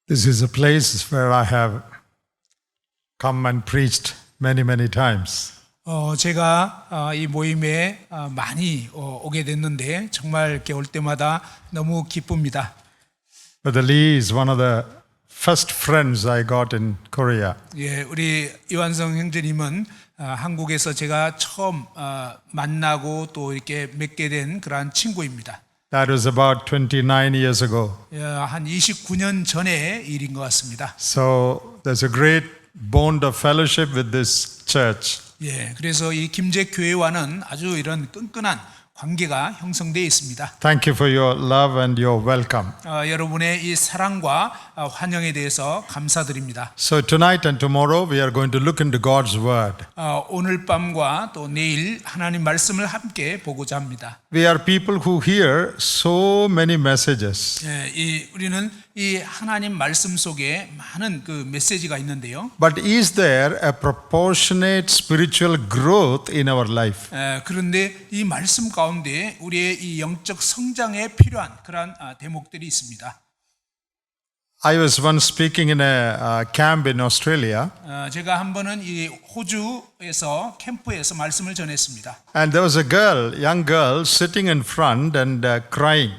This is a place where I have come and preached many times. 제가 이 모임에 많이 오게 됐는데 정말 이렇게 올 때마다 너무 기쁩니다. Brother Lee is one of the first friends I got in Korea. 예, 우리 이완성 형제님은 한국에서 제가 처음 만나고 또 이렇게 맺게 된 그러한 친구입니다. That was about 29 years ago. 한 29년 전의 일인 것 같습니다. So there's a great bond of fellowship with this church. 예, 그래서 이 김제 교회와는 아주 이런 끈끈한 관계가 형성되어 있습니다. Thank you for your love and your welcome. 여러분의 이 사랑과 환영에 대해서 감사드립니다. So tonight and tomorrow we are going to look into God's word. 오늘 밤과 또 내일 하나님 말씀을 함께 보고자 합니다. We are people who hear so many messages. 예, 우리는 이 하나님 말씀 속에 많은 그 메시지가 있는데요. But is there a proportionate spiritual growth in our life? 그런데 이 말씀 가운데 우리의 이 영적 성장에 필요한 그러한 대목들이 있습니다. I was once speaking in a camp in Australia, 제가 한 번은 이 호주에서 캠프에서 말씀을 전했습니다. and there was a girl, young girl, sitting in front and crying.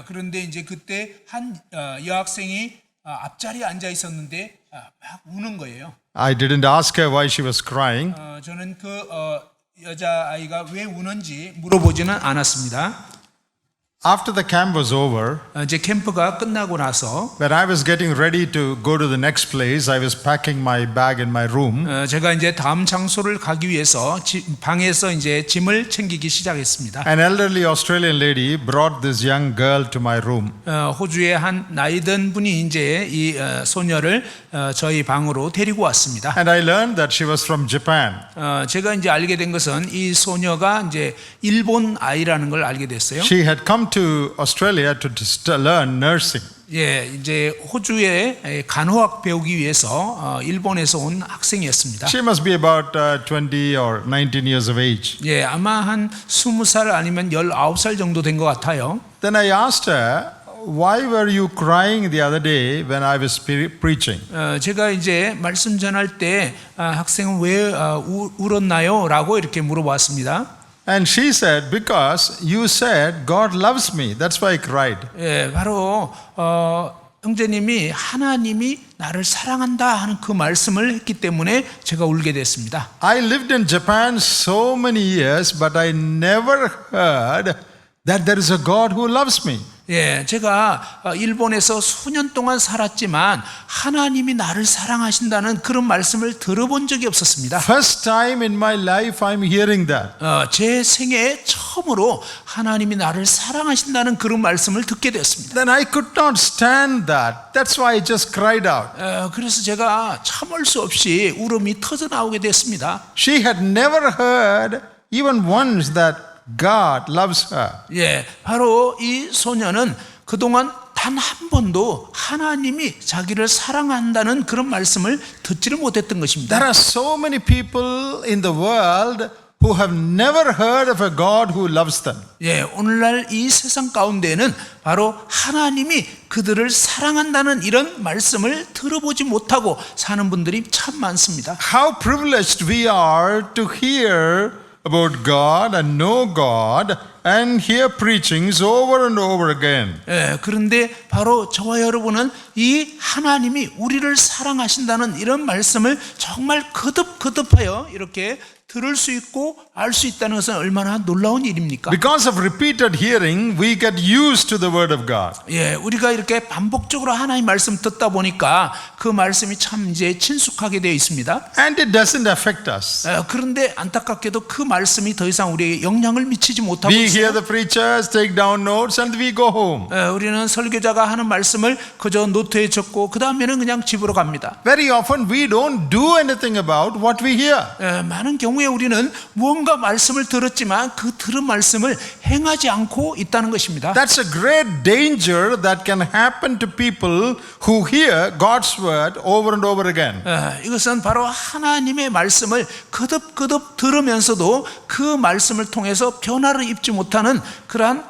그런데 이제 그때 한 여학생이 앞자리에 앉아 있었는데 막 우는 거예요. I didn't ask her why she was crying. 저는 그 여자 아이가 왜 우는지 물어보지는 않았습니다. After the camp was over, 이제 캠프가 끝나고 나서 when I was getting ready to go to the next place, I was packing my bag in my room. 제가 이제 다음 장소를 가기 위해서 방에서 이제 짐을 챙기기 시작했습니다. An elderly Australian lady brought this young girl to my room. 호주의 한 나이든 분이 이제 이 소녀를 저희 방으로 데리고 왔습니다. And I learned that she was from Japan. 제가 이제 알게 된 것은 이 소녀가 이제 일본 아이라는 걸 알게 됐어요. She had come to Australia to learn nursing. 예, 이제 호주에 간호학 배우기 위해서 일본에서 온 학생이었습니다. She must be about 20 or 19 years of age. 예, 아마 한 20살 아니면 19살 정도 된 것 같아요. Then I asked her, why were you crying the other day when I was preaching? 제가 이제 말씀 전할 때 학생은 왜 울었나요? 라고 이렇게 물어봤습니다. And she said, because you said God loves me. That's why I cried. 예, 바로 형제님이 하나님이 나를 사랑한다 하는 그 말씀을 했기 때문에 제가 울게 됐습니다. I lived in Japan so many years, but I never heard that there is a God who loves me. 예, 제가 일본에서 수년 동안 살았지만 하나님이 나를 사랑하신다는 그런 말씀을 들어본 적이 없었습니다. First time in my life I'm hearing that. 제 생애에 처음으로 하나님이 나를 사랑하신다는 그런 말씀을 듣게 되었습니다. Then I could not stand that. That's why I just cried out. 그래서 제가 참을 수 없이 울음이 터져 나오게 됐습니다. She had never heard even once that God loves her. 예, 바로 이 소녀는 그동안 단 한 번도 하나님이 자기를 사랑한다는 그런 말씀을 듣지를 못했던 것입니다. There are so many people in the world who have never heard of a God who loves them. 예, 오늘날 이 세상 가운데는 바로 하나님이 그들을 사랑한다는 이런 말씀을 들어보지 못하고 사는 분들이 참 많습니다. How privileged we are to hear about God and know God and hear preachings over and over again. 예, 그런데 바로 저와 여러분은 이 하나님이 우리를 사랑하신다는 이런 말씀을 정말 거듭하여 이렇게 들을 수 있고 알 수 있다는 것은 얼마나 놀라운 일입니까? Because of repeated hearing, we get used to the word of God. 예, 우리가 이렇게 반복적으로 하나님 말씀 듣다 보니까 그 말씀이 참 이제 친숙하게 되어 있습니다. And it doesn't affect us. 그런데 안타깝게도 그 말씀이 더 이상 우리에게 영향을 미치지 못하고 We hear 있어요. the preachers, take down notes, and we go home. 우리는 설교자가 하는 말씀을 그저 노트에 적고 그 다음에는 그냥 집으로 갑니다. Very often we don't do anything about what we hear. 많은 경우 경우에 우리는 무언가 말씀을 들었지만 그 들은 말씀을 행하지 않고 있다는 것입니다. That's a great danger that can happen to people who hear God's word over and over again. 이것은 바로 하나님의 말씀을 거듭거듭 들으면서도 그 말씀을 통해서 변화를 입지 못하는 그러한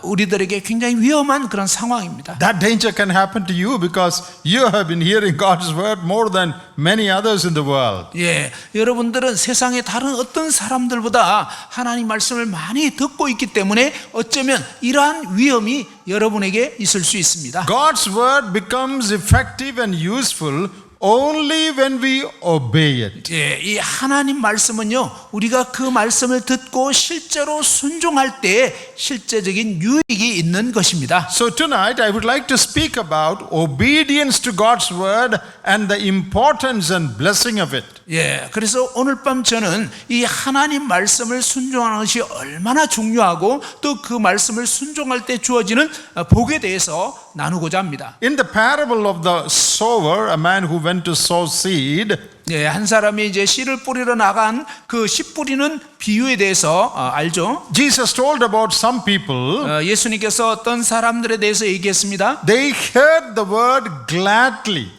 우리들에게 굉장히 위험한 그런 상황입니다. That danger can happen to you because you have been hearing God's word more than many others in the world. 예, 여러분들은 세상의 다른 어떤 사람들보다 하나님 말씀을 많이 듣고 있기 때문에 어쩌면 이러한 위험이 여러분에게 있을 수 있습니다. God's word becomes effective and useful only when we obey it. 예, 이 하나님 말씀은요, 우리가 그 말씀을 듣고 실제로 순종할 때 실제적인 유익이 있는 것입니다. So tonight I would like to speak about obedience to God's word and the importance and blessing of it. 예, 그래서 오늘 밤 저는 이 하나님 말씀을 순종하는 것이 얼마나 중요하고 또 그 말씀을 순종할 때 주어지는 복에 대해서 나누고자 합니다. In the parable of the sower, a man who went to sow seed, 예, 한 사람이 이제 씨를 뿌리러 나간 그 씨 뿌리는 비유에 대해서 알죠? Jesus told about some people. 예수님께서 어떤 사람들에 대해서 얘기했습니다. They heard the word gladly.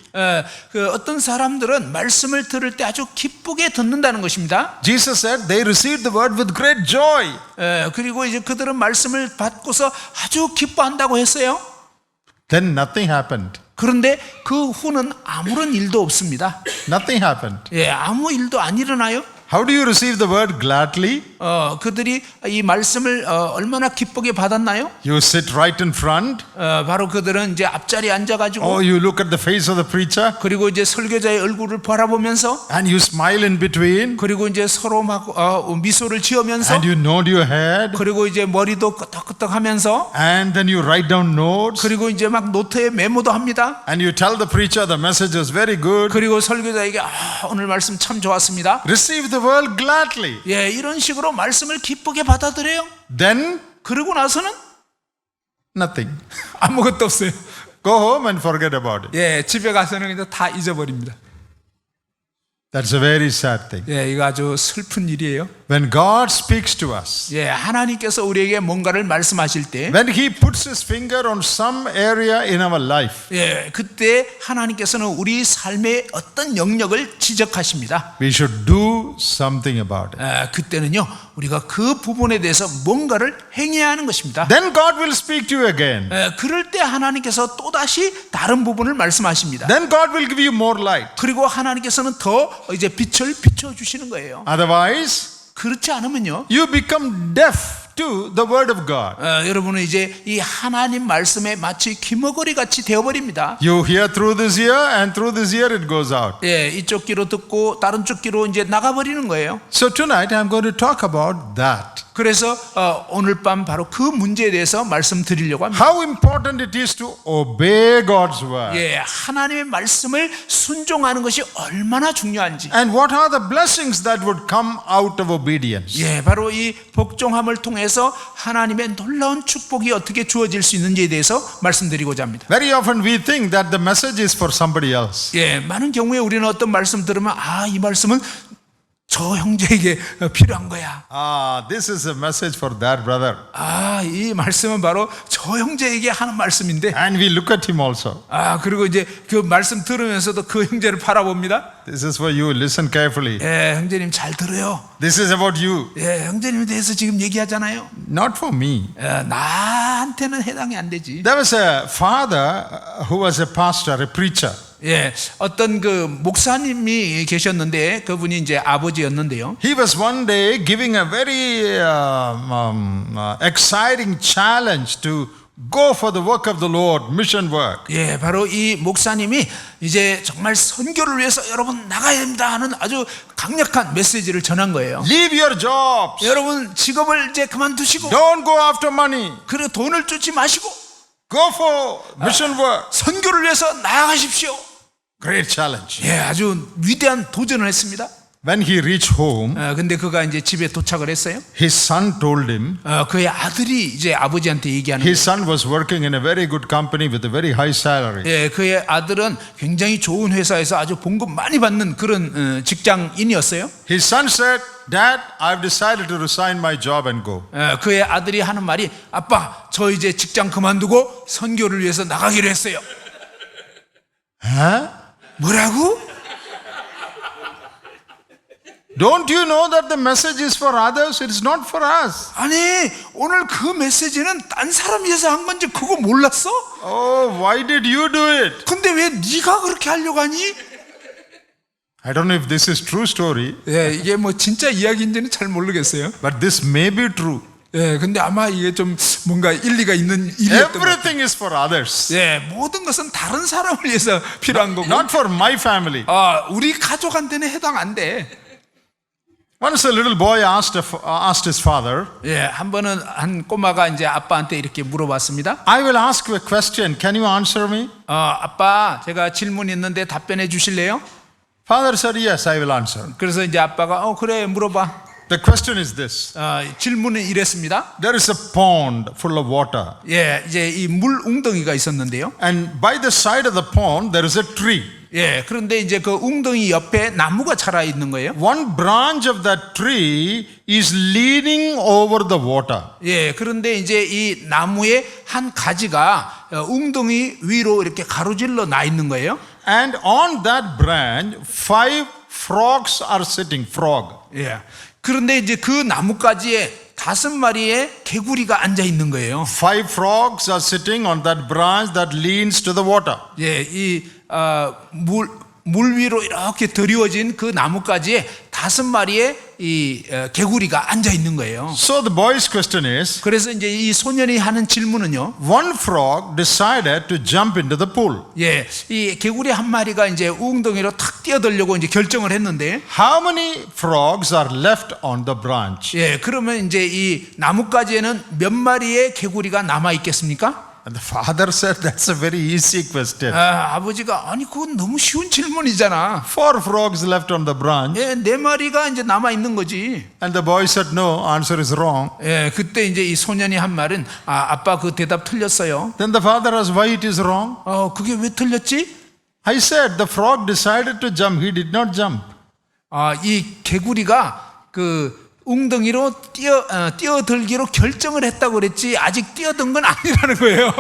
그 어떤 사람들은 말씀을 들을 때 아주 기쁘게 듣는다는 것입니다. Jesus said they received the word with great joy. 그리고 이제 그들은 말씀을 받고서 아주 기뻐한다고 했어요. Then nothing happened. 그런데 그 후는 아무런 일도 없습니다. Nothing happened. 예, 아무 일도 안 일어나요. How do you receive the word gladly? 그들이 이 말씀을 얼마나 기쁘게 받았나요? You sit right in front. 바로 그들은 이제 앞자리에 앉아가지고 Or you look at the face of the preacher. 그리고 이제 설교자의 얼굴을 바라보면서 And you smile in between. 그리고 이제 서로 막 미소를 지으면서 And you nod your head. 그리고 이제 머리도 끄덕끄덕하면서 And then you write down notes. 그리고 이제 막 노트에 메모도 합니다. And you tell the preacher the message was very good. 그리고 설교자에게 오늘 말씀 참 좋았습니다. Receive the word gladly. 예, 이런 식으로 말씀을 기쁘게 받아들여요. Then 그러고 나서는 nothing. 아무것도 없어요. Go home and forget about it. 예, 집에 가서는 그냥 다 잊어버립니다. That's a very sad thing. 예, 이거 아주 슬픈 일이에요. When God speaks to us, 예, 하나님께서 우리에게 뭔가를 말씀하실 때, when He puts His finger on some area in our life, 예, 그때 하나님께서는 우리 삶의 어떤 영역을 지적하십니다. we should do something about it. 그때는요, 우리가 그 부분에 대해서 뭔가를 행해야 하는 것입니다. Then God will speak to you again. 그럴 때 하나님께서 또 다시 다른 부분을 말씀하십니다. Then God will give you more light. 그리고 하나님께서는 더 이제 빛을 비춰 주시는 거예요. Otherwise, 그렇지 않으면요, you become deaf to the word of God. 여러분은 이제 이 하나님 말씀에 마치 귀머거리 같이 되어버립니다. You hear through this ear, and through this ear it goes out. 예, 이쪽 귀로 듣고 다른 쪽 귀로 이제 나가버리는 거예요. So tonight I'm going to talk about that. 그래서 오늘 밤 바로 그 문제에 대해서 말씀드리려고 합니다. How important it is to obey God's word. 예, 하나님의 말씀을 순종하는 것이 얼마나 중요한지. And what are the blessings that would come out of obedience? 예, 바로 이 복종함을 통해서 하나님의 놀라운 축복이 어떻게 주어질 수 있는지에 대해서 말씀드리고자 합니다. Very often we think that the message is for somebody else. 예, 많은 경우에 우리는 어떤 말씀 들으면 이 말씀은 저 형제에게 필요한 거야. This is a message for that brother. 이 말씀은 바로 저 형제에게 하는 말씀인데. And we look at him also. 그리고 이제 그 말씀 들으면서도 그 형제를 바라봅니다. This is for you. Listen carefully. 예, 형제님 잘 들어요. This is about you. 예, 형제님에 대해서 지금 얘기하잖아요. Not for me. 나한테는 해당이 안 되지. There was a father who was a pastor, a preacher. 예, 어떤 그 목사님이 계셨는데 그분이 이제 아버지였는데요. He was one day giving a very exciting challenge to go for the work of the Lord, mission work. 예, 바로 이 목사님이 이제 정말 선교를 위해서 여러분 나가야 됩니다 하는 아주 강력한 메시지를 전한 거예요. Leave your jobs. 여러분 직업을 이제 그만두시고 Don't go after money. 그리고 돈을 쫓지 마시고 Go for mission work. 선교를 위해서 나아가십시오. Great challenge. 예, 아주 위대한 도전을 했습니다. When he reached home, 근데 그가 이제 집에 도착을 했어요. his son told him, 그의 아들이 이제 아버지한테 얘기하는 his son was working in a very good company with a very high salary. 예, 그의 아들은 굉장히 좋은 회사에서 아주 봉급 많이 받는 그런 직장인이었어요. His son said, Dad, I've decided to resign my job and go. 그의 아들이 하는 말이 아빠 저 이제 직장 그만두고 선교를 위해서 나가기로 했어요. Huh? 뭐라고? Don't you know that the message is for others? It's not for us. 아니 오늘 그 메시지는 딴 사람 위해서 한 건지 그거 몰랐어? Oh, why did you do it? 근데 왜 네가 그렇게 하려고 하니? I don't know if this is true story, 예, 이게 뭐 진짜 이야기인지는 잘 모르겠어요. but this may be true. 예, 근데 아마 이게 좀 뭔가 일리가 있는 일이었던 것 같아요. Everything is for others. 예, 모든 것은 다른 사람을 위해서 필요한 거고. Not for my family. 우리 가족한테는 해당 안 돼. Once a little boy asked his father, 예, 한 번은 한 꼬마가 이제 아빠한테 이렇게 물어봤습니다. I will ask you a question. Can you answer me? 아빠, 제가 질문이 있는데 답변해 주실래요? Father said, yes, I will answer. 그래서 이제 아빠가 그래 물어봐. The question is this. 질문은 이랬습니다. There is a pond full of water. 예, 이제 이 물 웅덩이가 있었는데요. And by the side of the pond, there is a tree. 예, 그런데 이제 그 웅덩이 옆에 나무가 자라 있는 거예요. One branch of that tree is leaning over the water. 예, 그런데 이제 이 나무의 한 가지가 웅덩이 위로 이렇게 가로질러 나 있는 거예요. And on that branch, 5 frogs are sitting. Frog. 예. 그런데 이제 그 나뭇가지에 5마리의 개구리가 앉아 있는 거예요. 5 frogs are sitting on that branch that leans to the water. 예, 이 물 위로 이렇게 드리워진 그 나뭇가지에 5마리의 이 개구리가 앉아 있는 거예요. So the boy's question is, 그래서 이제 이 소년이 하는 질문은요. one frog decided to jump into the pool. 예, 이 개구리 한 마리가 이제 웅덩이로 탁 뛰어들려고 이제 결정을 했는데, How many frogs are left on the branch? 예, 그러면 이제 이 나뭇가지에는 몇 마리의 개구리가 남아 있겠습니까? And the father said, that's a very easy question. 아버지가 아니 그건 너무 쉬운 질문이잖아. 4 frogs left on the branch. 예, 4마리가 이제 남아 있는 거지. And the boy said, no, answer is wrong. 예, 그때 이제 이 소년이 한 말은 아빠 그 대답 틀렸어요. Then the father asked, why it is wrong? 그게 왜 틀렸지? I said, the frog decided to jump. He did not jump. 이 개구리가 그 웅덩이로 뛰어들기로 결정을 했다고 그랬지 아직 뛰어든 건 아니라는 거예요.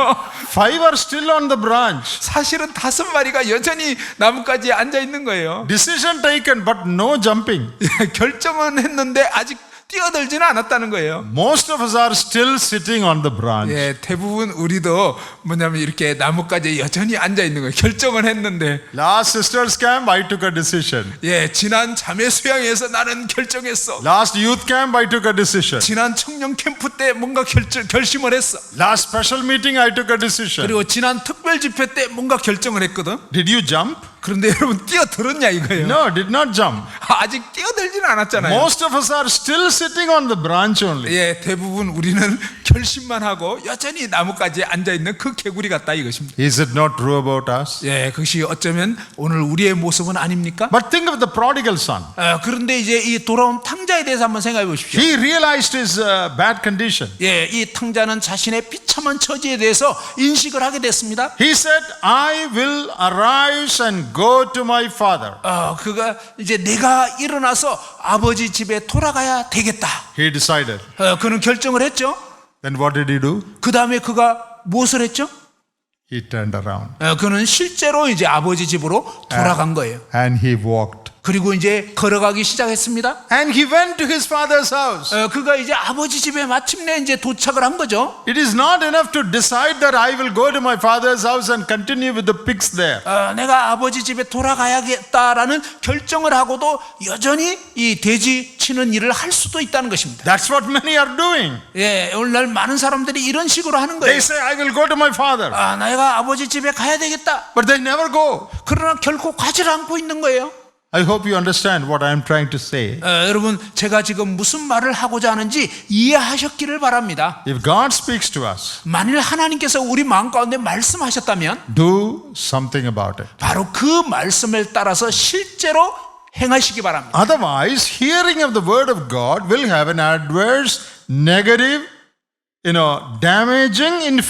5 are still on the branch. 사실은 5마리가 여전히 나뭇가지에 앉아 있는 거예요. Decision taken, but no jumping. 결정은 했는데 아직 뛰어들지는 않았다는 거예요. Most of us are still sitting on the branch. 예, 대부분 우리도 뭐냐면 이렇게 나뭇가지에 여전히 앉아 있는 거예요. 결정을 했는데. Last sisters camp, I took a decision. 예, 지난 자매 수양에서 나는 결정했어. Last youth camp, I took a decision. 지난 청년 캠프 때 뭔가 결심을 했어. Last special meeting, I took a decision. 그리고 지난 특별 집회 때 뭔가 결정을 했거든. Did you jump? 그런데 여러분 뛰어들었냐 이거예요. No, did not jump. 아직 뛰어들지는 않았잖아요. Most of us are still sitting on the branch only. 예, 대부분 우리는 결심만 하고 여전히 나뭇가지에 앉아 있는 그 개구리 같다 이것입니다. Is it not true about us? 예, 그것이 어쩌면 오늘 우리의 모습은 아닙니까? But think of the prodigal son. 그런데 이제 이 돌아온 탕자에 대해서 한번 생각해 보십시오. He realized his bad condition. 예, 이 탕자는 자신의 비참한 처지에 대해서 인식을 하게 됐습니다. He said, I will arise and go to my father. 그가 이제 내가 일어나서 아버지 집에 돌아가야 되겠다. He decided. 그는 결정을 했죠. Then what did he do? 그 다음에 그가 무엇을 했죠? He turned around. 그는 실제로 이제 아버지 집으로 돌아간 거예요. And he walked. 그리고 이제 걸어가기 시작했습니다. And he went to his father's house. 그가 이제 아버지 집에 마침내 이제 도착을 한 거죠. It is not enough to decide that I will go to my father's house and continue with the pigs there. 내가 아버지 집에 돌아가야겠다라는 결정을 하고도 여전히 이 돼지 치는 일을 할 수도 있다는 것입니다. That's what many are doing. 예, 오늘날 많은 사람들이 이런 식으로 하는 They 거예요. say, I will go to my father. 내가 아버지 집에 가야 되겠다. But they never go. 그러나 결코 가지를 않고 있는 거예요. I hope you understand what I am trying to say. 여러분 제가 지금 무슨 말을 하고자 하는지 이해하셨기를 바랍니다. If God speaks to us, 만일 하나님께서 우리 마음 가운데 말씀하셨다면 do something about it. 바로 그 말씀을 따라서 실제로 행하시기 바랍니다. Otherwise, hearing of the word of God will have an adverse, negative damaging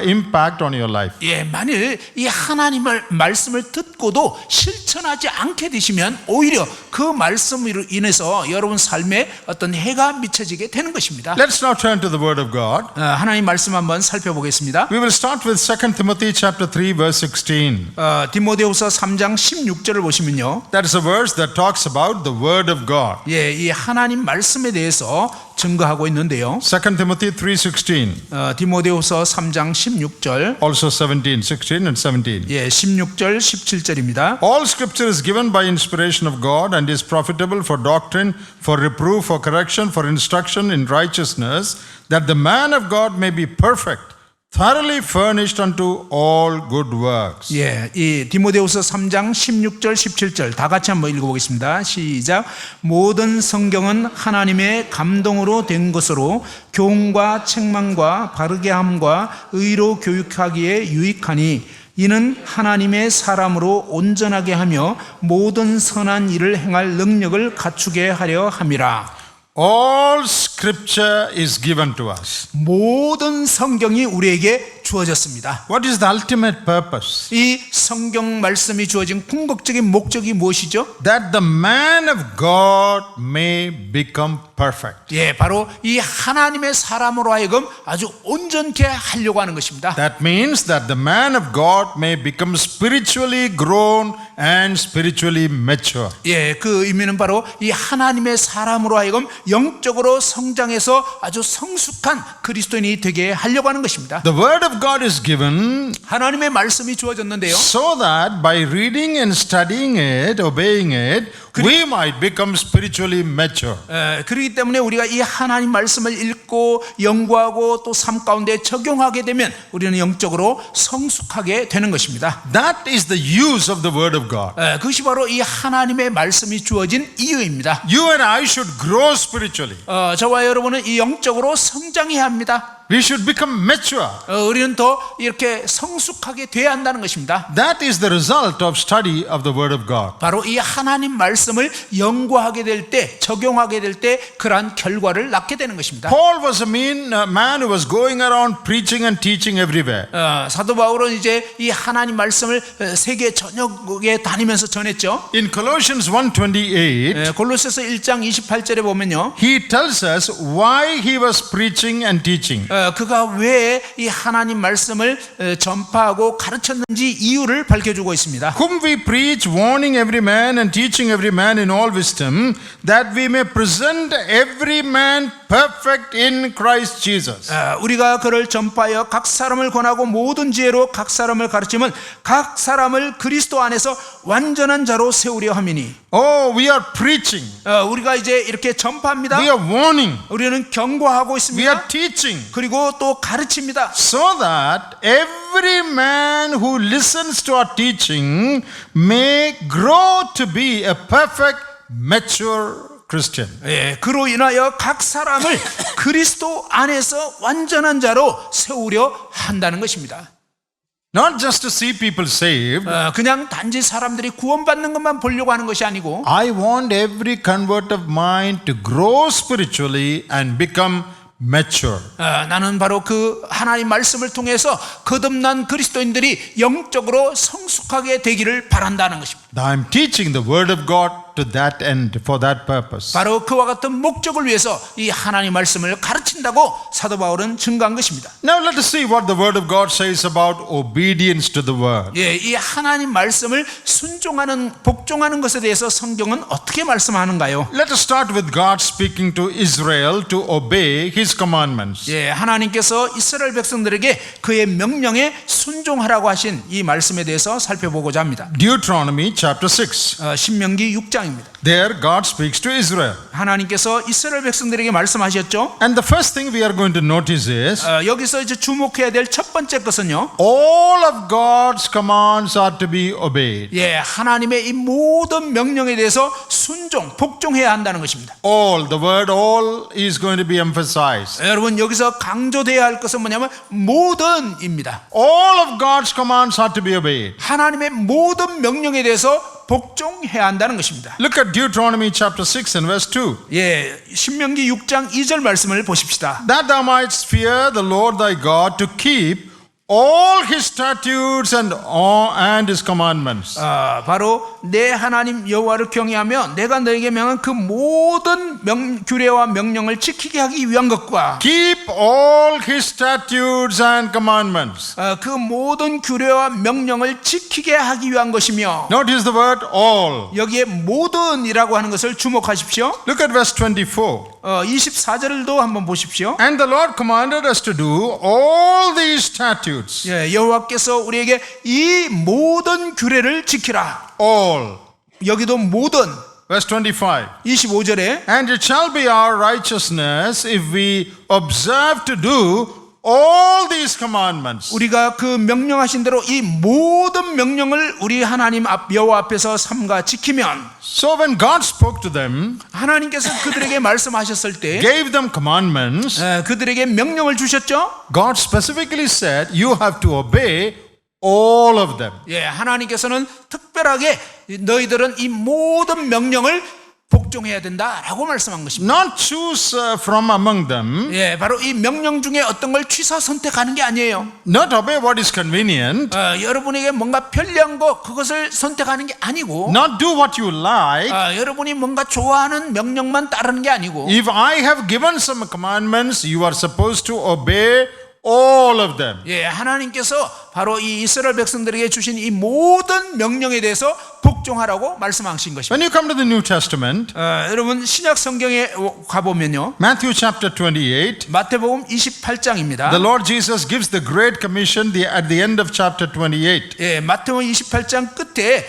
impact on your life. 예, 만일 이 하나님의 말씀을 듣고도 실천하지 않게 되시면 오히려 그 말씀으로 인해서 여러분 삶에 어떤 해가 미쳐지게 되는 것입니다. Let's now turn to the Word of God. 하나님 말씀 한번 살펴보겠습니다. We will start with 2 Timothy chapter 3 verse 16. 디모데후서 3장 16절을 보시면요. That is a verse that talks about the Word of God. 예, 이 하나님 말씀에 대해서 증거하고 있는데요. 2 Timothy 3:16. 디모데후서 3장 16절, Also 16 and 17. 예, 16절, 17절입니다. All scripture is given by inspiration of God and is profitable for doctrine, for reproof, for correction, for instruction in righteousness, that the man of God may be perfect, thoroughly furnished unto all good works. 예, 이 디모데후서 3장 16절, 17절 다 같이 한번 읽어보겠습니다. 시작. 모든 성경은 하나님의 감동으로 된 것으로 교훈과 책망과 바르게 함과 의로 교육하기에 유익하니 이는 하나님의 사람으로 온전하게 하며 모든 선한 일을 행할 능력을 갖추게 하려 함이라. All scripture is given to us. 모든 성경이 우리에게 주어졌습니다. What is the ultimate purpose? 이 성경 말씀이 주어진 궁극적인 목적이 무엇이죠? That the man of God may become perfect. 예, 바로 이 하나님의 사람으로 하여금 아주 온전케 하려고 하는 것입니다. That means that the man of God may become spiritually grown and spiritually mature. 예, 그 의미는 바로 이 하나님의 사람으로 하여금 영적으로 성장해서 아주 성숙한 그리스도인이 되게 하려고 하는 것입니다. The word of God is given 하나님의 말씀이 주어졌는데요. so that by reading and studying it, obeying it, we might become spiritually mature. 그렇기 때문에 우리가 이 하나님 말씀을 읽고 연구하고 또 삶 가운데 적용하게 되면 우리는 영적으로 성숙하게 되는 것입니다. That is the use of the word of God. 그것이 바로 이 하나님의 말씀이 주어진 이유입니다. You and I should grow spiritually. 저와 여러분은 이 영적으로 성장해야 합니다. We should become mature. 우리는 더 이렇게 성숙하게 돼야 한다는 것입니다. That is the result of study of the word of God. 바로 이 하나님 말씀을 연구하게 될 때, 적용하게 될 때 그러한 결과를 낳게 되는 것입니다. Paul was a man who was going around preaching and teaching everywhere. 사도 바울은 이제 이 하나님 말씀을 세계 전역에 다니면서 전했죠. In Colossians 1:28, 골로새서 1장 28절에 보면요. he tells us why he was preaching and teaching. 그가 왜 이 하나님 말씀을 전파하고 가르쳤는지 이유를 밝혀주고 있습니다. Whom we preach, warning every man and teaching every man in all wisdom, that we may present every man perfect in Christ Jesus. 우리가 그를 전파하여 각 사람을 권하고 모든 지혜로 각 사람을 가르치면 각 사람을 그리스도 안에서 완전한 자로 세우려 함이니. Oh, we are preaching. 우리가 이제 이렇게 전파합니다. We are warning. 우리는 경고하고 We 있습니다. are teaching. 그리고 또 가르칩니다. So that every man who listens to our teaching may grow to be a perfect, mature Christian. 예, 그로 인하여 각 사람을 그리스도 안에서 완전한 자로 세우려 한다는 것입니다. Not just to see people saved. 그냥 단지 사람들이 구원받는 것만 보려고 하는 것이 아니고 I want every convert of mine to grow spiritually and become mature. 나는 바로 그 하나님 말씀을 통해서 거듭난 그리스도인들이 영적으로 성숙하게 되기를 바란다는 것입니다. I'm teaching the word of God to that end, for that purpose. 바로 그와 같은 목적을 위해서 이 하나님 말씀을 가르친다고 사도 바울은 증거한 것입니다. Now let us see what the word of God says about obedience to the word. 예, 이 하나님 말씀을 순종하는 복종하는 것에 대해서 성경은 어떻게 말씀하는가요? Let us start with God speaking to Israel to obey His commandments. 예, 하나님께서 이스라엘 백성들에게 그의 명령에 순종하라고 하신 이 말씀에 대해서 살펴보고자 합니다. Deuteronomy chapter 6. 신명기 6장입니다. There God speaks to Israel. 하나님께서 이스라엘 백성들에게 말씀하셨죠. And the first thing we are going to notice is 여기서 이제 주목해야 될 첫 번째 것은요. all of God's commands are to be obeyed. 예, 하나님의 이 모든 명령에 대해서 순종, 복종해야 한다는 것입니다. All, the word all is going to be emphasized. 여러분 여기서 강조돼야 할 것은 뭐냐면 모든입니다. All of God's commands are to be obeyed. 하나님의 모든 명령에 대해서 복종해야 한다는 것입니다. Look at Deuteronomy chapter 6 and verse 2. 예, 신명기 6장 2절 말씀을 보십시다. That thou mightst fear the Lord thy God to keep all his statutes and his commandments. 바로 내 하나님 여호와를 경외하며 내가 너에게 명한 그 모든 규례와 명령을 지키게 하기 위한 것과 Keep all his statutes and commandments. 그 모든 규례와 명령을 지키게 하기 위한 것이며 Notice the word all. 여기에 모든이라고 하는 것을 주목하십시오. Look at verse 24. 24절도 한번 보십시오. And the Lord commanded us to do all these statutes. 예, 여호와께서 우리에게 이 모든 규례를 지키라. All. 여기도 모든 Verse 25. 25절에 And it shall be our righteousness if we observe to do all these commandments. 우리가 그 명령하신 대로 이 모든 명령을 우리 하나님 여호와 앞에서 삼가 지키면 So when God spoke to them, 하나님께서 그들에게 말씀하셨을 때 gave them commandments, 그들에게 명령을 주셨죠. God specifically said, you have to obey all of them. 예, 하나님께서는 특별하게 너희들은 이 모든 명령을 복종해야 된다라고 말씀한 것입니다. Not choose from among them, 예, 바로 이 명령 중에 어떤 걸 취사 선택하는 게 아니에요. not obey what is convenient, 여러분에게 뭔가 편리한 거 그것을 선택하는 게 아니고 not do what you like. 여러분이 뭔가 좋아하는 명령만 따르는 게 아니고 If I have given some commandments, you are supposed to obey all of them. 예, 하나님께서 바로 이 이스라엘 백성들에게 주신 이 모든 명령에 대해서 복종하라고 말씀하신 것입니다. When you come to the New Testament, 여러분 신약 성경에 가보면요, Matthew chapter 28, 마태복음 28장입니다. the Lord Jesus gives the Great Commission at the end of chapter 28. 예, 마태복음 28장 끝에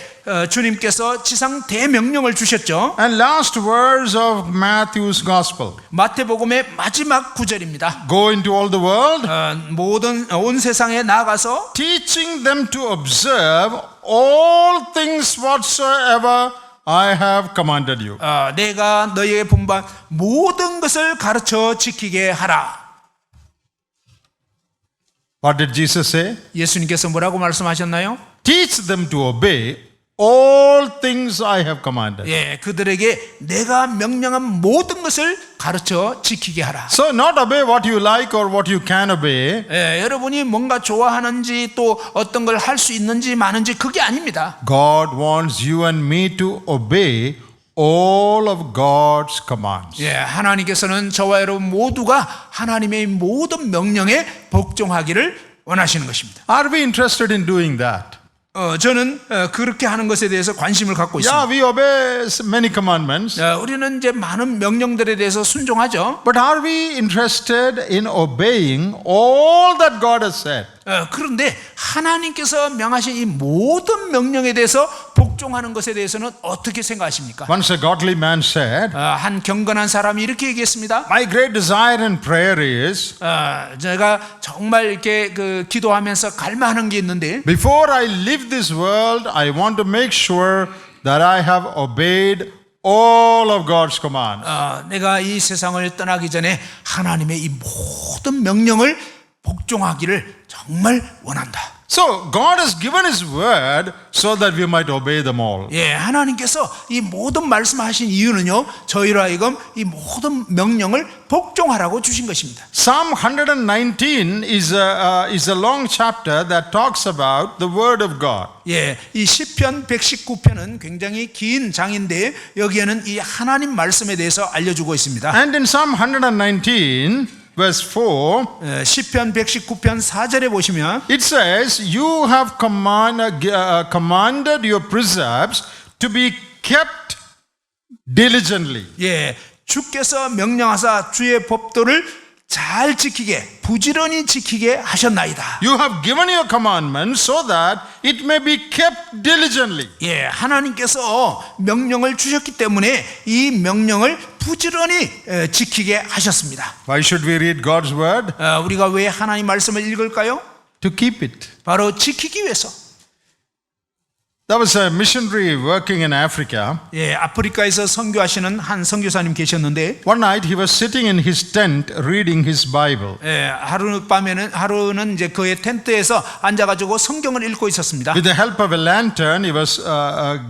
주님께서 지상 대명령을 주셨죠. And last verse of Matthew's Gospel. 마태복음의 마지막 구절입니다. Go into all the world, 모든 온 세상에 나가서 teaching them to observe all things whatsoever I have commanded you. 내가 너희에게 분부한 모든 것을 가르쳐 지키게 하라. What did Jesus say? 예수님께서 뭐라고 말씀하셨나요? Teach them to obey all things I have commanded. 예, 그들에게 내가 명령한 모든 것을 가르쳐 지키게 하라. So not obey what you like or what you can obey. 예, 여러분이 뭔가 좋아하는지 또 어떤 걸 할 수 있는지 많은지 그게 아닙니다. God wants you and me to obey all of God's commands. 예, 하나님께서는 저와 여러분 모두가 하나님의 모든 명령에 복종하기를 원하시는 것입니다. Are we interested in doing that? 저는 그렇게 하는 것에 대해서 관심을 갖고 있습니다. Yeah, we obey many commandments. 우리는 이제 많은 명령들에 대해서 순종하죠. But are we interested in obeying all that God has said? 그런데 하나님께서 명하신 이 모든 명령에 대해서 복종하는 것에 대해서는 어떻게 생각하십니까? Once a godly man said, 한 경건한 사람이 이렇게 얘기했습니다. my great desire in prayer is, 제가 정말 이렇게 기도하면서 갈망하는 게 있는데 before I leave this world, I want to make sure that I have obeyed all of God's commands. 내가 이 세상을 떠나기 전에 하나님의 이 모든 명령을 복종하기를 정말 원한다. So God has given His word so that we might obey them all. 예, 하나님께서 이 모든 말씀하신 이유는요, 저희로 하여금 이 모든 명령을 복종하라고 주신 것입니다. Psalm 119 is a long chapter that talks about the word of God. 예, 이 시편 119편은 굉장히 긴 장인데 여기에는 이 하나님 말씀에 대해서 알려주고 있습니다. And in Psalm 119 verse 4, 시편 119편 4절에 보시면 it says, you have commanded your precepts to be kept diligently. 예, 주께서 명령하사 주의 법도를 잘 지키게 부지런히 지키게 하셨나이다. You have given your commandments so that it may be kept diligently. 예, 하나님께서 명령을 주셨기 때문에 이 명령을 부지런히 지키게 하셨습니다. Why should we read God's word? 우리가 왜 하나님 말씀을 읽을까요? To keep it. 바로 지키기 위해서. There was a missionary working in Africa. 예, 아프리카에서 선교하시는 한 선교사님 계셨는데 One night he was sitting in his tent reading his Bible. 예, 하루는 이제 그의 텐트에서 앉아가지고 성경을 읽고 있었습니다. With the help of a lantern, he was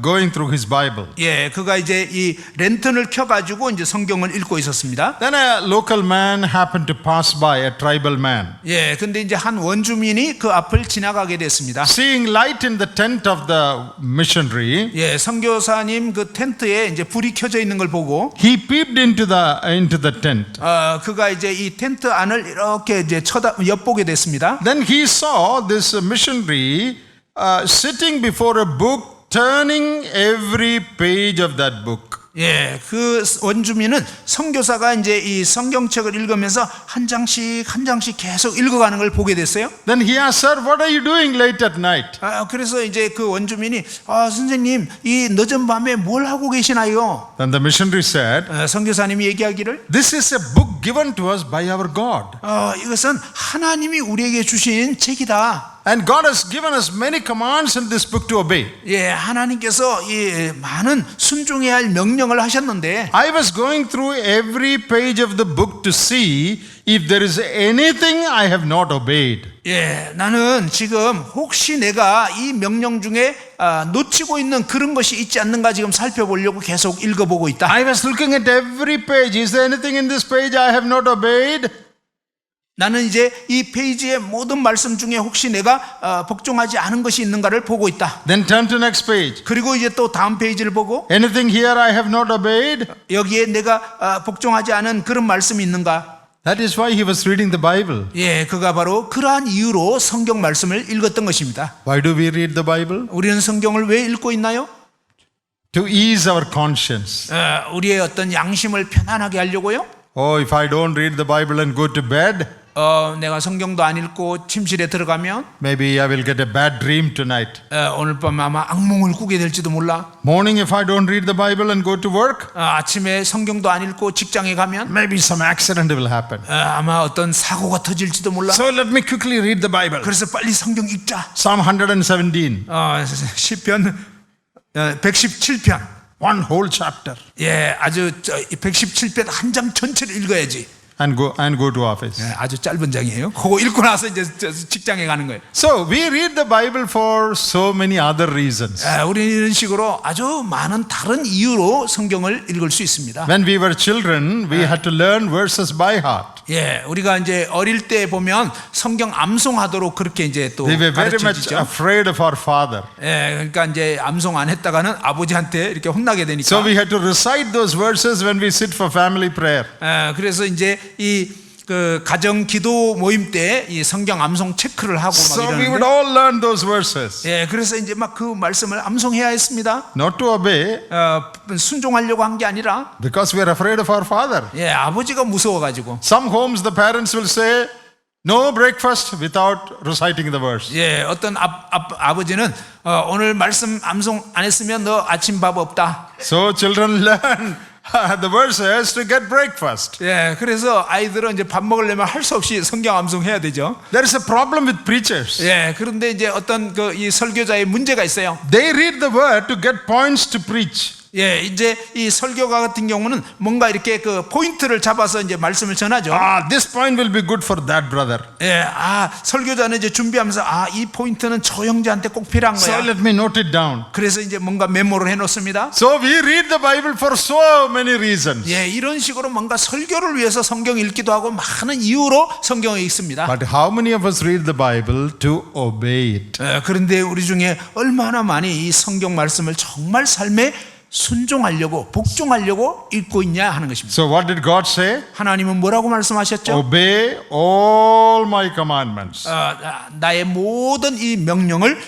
going through his Bible. 예, 그가 이제 이 랜턴을 켜가지고 이제 성경을 읽고 있었습니다. Then a local man happened to pass by, a tribal man. 예, 근데 이제 한 원주민이 그 앞을 지나가게 됐습니다. Seeing light in the tent of the missionary, 예, 선교사님 그 텐트에 이제 불이 켜져 있는 걸 보고 he peeped into the tent. 그가 이제 이 텐트 안을 이렇게 이제 엿보게 됐습니다. Then he saw this missionary sitting before a book, turning every page of that book. 예, 그 원주민은 선교사가 이제 이 성경책을 읽으면서 한 장씩 계속 읽어가는 걸 보게 됐어요. Then he asked, "Sir, what are you doing late at night?" 그래서 이제 그 원주민이 선생님 이 늦은 밤에 뭘 하고 계시나요? Then the missionary said, 선교사님이 얘기하기를 "This is a book given to us by our God. 이것은 하나님이 우리에게 주신 책이다. And God has given us many commands in this book to obey. 예, 하나님께서 이 많은 순종해야 할 명령을 하셨는데 I was going through every page of the book to see if there is anything I have not obeyed." 예, 나는 지금 혹시 내가 이 명령 중에 놓치고 있는 그런 것이 있지 않는가 지금 살펴보려고 계속 읽어보고 있다. I was looking at every page. Is there anything in this page I have not obeyed? 나는 이제 이 페이지의 모든 말씀 중에 혹시 내가 복종하지 않은 것이 있는가를 보고 있다. Then turn to next page. 그리고 이제 또 다음 페이지를 보고 Anything here I have not obeyed? 여기에 내가 복종하지 않은 그런 말씀이 있는가? That is why he was reading the Bible. 예, 그가 바로 그러한 이유로 성경 말씀을 읽었던 것입니다. Why do we read the Bible? 우리는 성경을 왜 읽고 있나요? To ease our conscience. 우리의 어떤 양심을 편안하게 하려고요? Oh, if I don't read the Bible and go to bed, 내가 성경도 안 읽고 침실에 들어가면 maybe I will get a bad dream tonight. 오늘 밤 아마 악몽을 꾸게 될지도 몰라. Morning, if I don't read the Bible and go to work, 아침에 성경도 안 읽고 직장에 가면 maybe some accident will happen. 아마 어떤 사고가 터질지도 몰라. So let me quickly read the Bible. 그래서 빨리 성경 읽자. Psalm 117, 시편 117편. one whole chapter, 예, 아주 117편 한 장 전체를 읽어야지. and go to office. 예, 아주 짧은 장이에요. 그거 읽고 나서 이제 직장에 가는 거예요. So we read the Bible for so many other reasons. 우리는 이런 식으로 아주 많은 다른 이유로 성경을 읽을 수 있습니다. When we were children, we had to learn verses by heart. 예, 우리가 이제 어릴 때 보면 성경 암송하도록 그렇게 이제 또 We were very much 가르쳐지죠. afraid of our father. 예, 그러니까 이제 암송 안 했다가는 아버지한테 이렇게 혼나게 되니까. So we had to recite those verses when we sit for family prayer. 그래서 이제 이 그 가정 기도 모임 때 이 성경 암송 체크를 하고 막 So we would 이러는데. all learn those verses. 예, 그래서 이제 막 그 말씀을 암송해야 했습니다. Not to obey, 순종하려고 한 게 아니라 because we are afraid of our father. 예, 아버지가 무서워가지고. Some homes, the parents will say, "No breakfast without reciting the verse." 예, 어떤 아버지는 오늘 말씀 암송 안 했으면 너 아침밥 없다. So children learn the verses to get breakfast. 예, 그래서 아이들은 이제 밥 먹으려면 할 수 없이 성경 암송해야 되죠. There is a problem with preachers. 예, 그런데 이제 어떤 그 이 설교자의 문제가 있어요. They read the word to get points to preach. 예, 이제 이 설교가 같은 경우는 뭔가 이렇게 그 포인트를 잡아서 이제 말씀을 전하죠. This point will be good for that brother. 예, 설교자는 이제 준비하면서 이 포인트는 저 형제한테 꼭 필요한 So 거야. let me note it down. 그래서 이제 뭔가 메모를 해놓습니다. So we read the Bible for so many reasons. 예, 이런 식으로 뭔가 설교를 위해서 성경 읽기도 하고 많은 이유로 성경을 읽습니다. But how many of us read the Bible to obey it? 그런데 우리 중에 얼마나 많이 이 성경 말씀을 정말 삶에 순종하려고 복종하려고 읽고 있냐 하는 것입니다. So what did God say? 하나님은 뭐라고 말씀하셨죠? Obey all my commandments. 나의 모든 이 명령을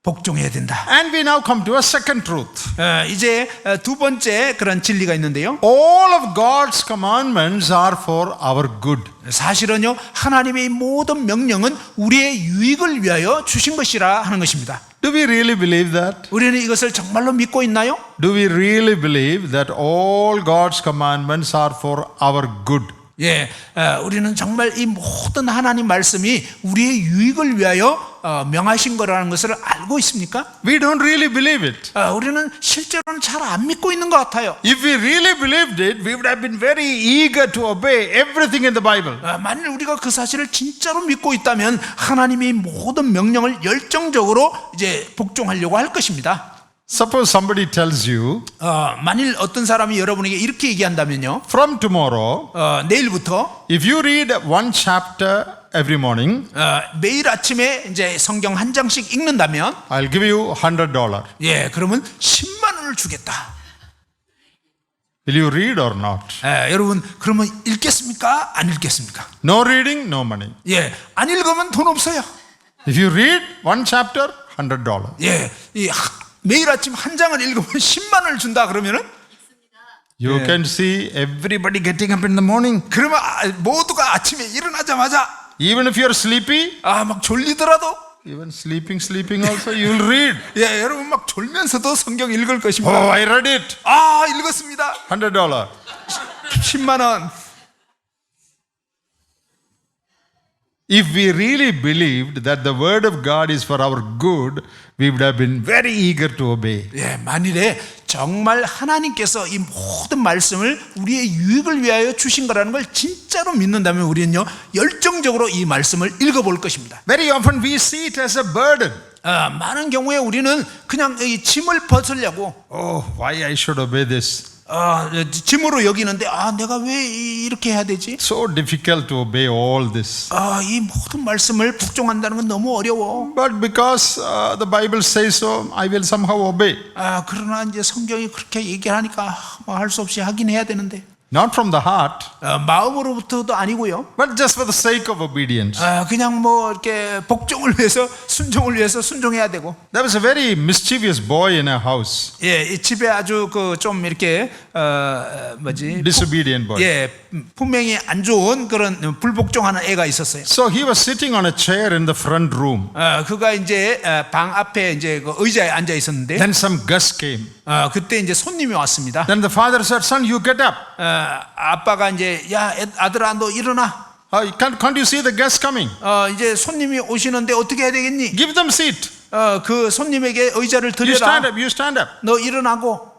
복종해야 된다. And we now come to a second truth. 이제 두 번째 그런 진리가 있는데요. All of God's commandments are for our good. 사실은요, 하나님의 모든 명령은 우리의 유익을 위하여 주신 것이라 하는 것입니다. Do we really believe that? 우리는 이것을 정말로 믿고 있나요? Do we really believe that all God's commandments are for our good? 예, 우리는 정말 이 모든 하나님 말씀이 우리의 유익을 위하여 명하신 거라는 것을 알고 있습니까? We don't really believe it. 우리는 실제로는 잘 안 믿고 있는 것 같아요. If we really believed it, we would have been very eager to obey everything in the Bible. 만일 우리가 그 사실을 진짜로 믿고 있다면 하나님이 모든 명령을 열정적으로 이제 복종하려고 할 것입니다. Suppose somebody tells you, 만일 어떤 사람이 여러분에게 이렇게 얘기한다면요, from tomorrow, 내일부터 if you read one chapter every morning, 매일 아침에 이제 성경 한 장씩 읽는다면, I'll give you $100. 예, 그러면 10만 원을 주겠다. Will you read or not? 여러분, 그러면 읽겠습니까? 안 읽겠습니까? No reading, no money. 예, 안 읽으면 돈 없어요. If you read one chapter, $100. 예, 매일 아침 한 장을 읽으면 10만 원을 준다 그러면은 You can see everybody getting up in the morning. 그러면 모두가 아침에 일어나자마자 Even if you're sleepy, 막 졸리더라도 even sleeping also, you'll read. 예, 여러분 막 졸면서도 성경 읽을 것입니다. Oh, I read it. 읽었습니다. $100. 10만 원. If we really believed that the word of God is for our good, we would have been very eager to obey. 예, 만일에 정말 하나님께서 이 모든 말씀을 우리의 유익을 위하여 주신 거라는 걸 진짜로 믿는다면 우리는요 열정적으로 이 말씀을 읽어볼 것입니다. Very often we see it as a burden. 많은 경우에 우리는 그냥 이 짐을 벗으려고 Oh, why I should obey this? 짐으로 여기는데 내가 왜 이렇게 해야 되지? So difficult to obey all this. 이 모든 말씀을 복종한다는 건 너무 어려워. But because the Bible says so, I will somehow obey. 그러나 이제 성경이 그렇게 얘기하니까 할 수 없이 하긴 해야 되는데. Not from the heart, 마음으로부터도 아니고요. but just for the sake of obedience. 그냥 뭐 이렇게 복종을 위해서 순종을 위해서 순종해야 되고. There was a very mischievous boy in our house. 예, 이 집에 아주 좀 이렇게 Disobedient boy. 예, 분명히 안 좋은 그런 불복종하는 애가 있었어요. So he was sitting on a chair in the front room. 그가 이제 방 앞에 이제 그 의자에 앉아 있었는데. Then some guest came. 그때 이제 손님이 왔습니다. Then the father said, "Son, you get up." 아빠가 이제 아들아 너 일어나. Can't you see the guests coming? 이제 손님이 오시는데 어떻게 해야 되겠니? Give them seat. 그 손님에게 의자를 You stand 드려라. up. You stand up. 너 일어나고.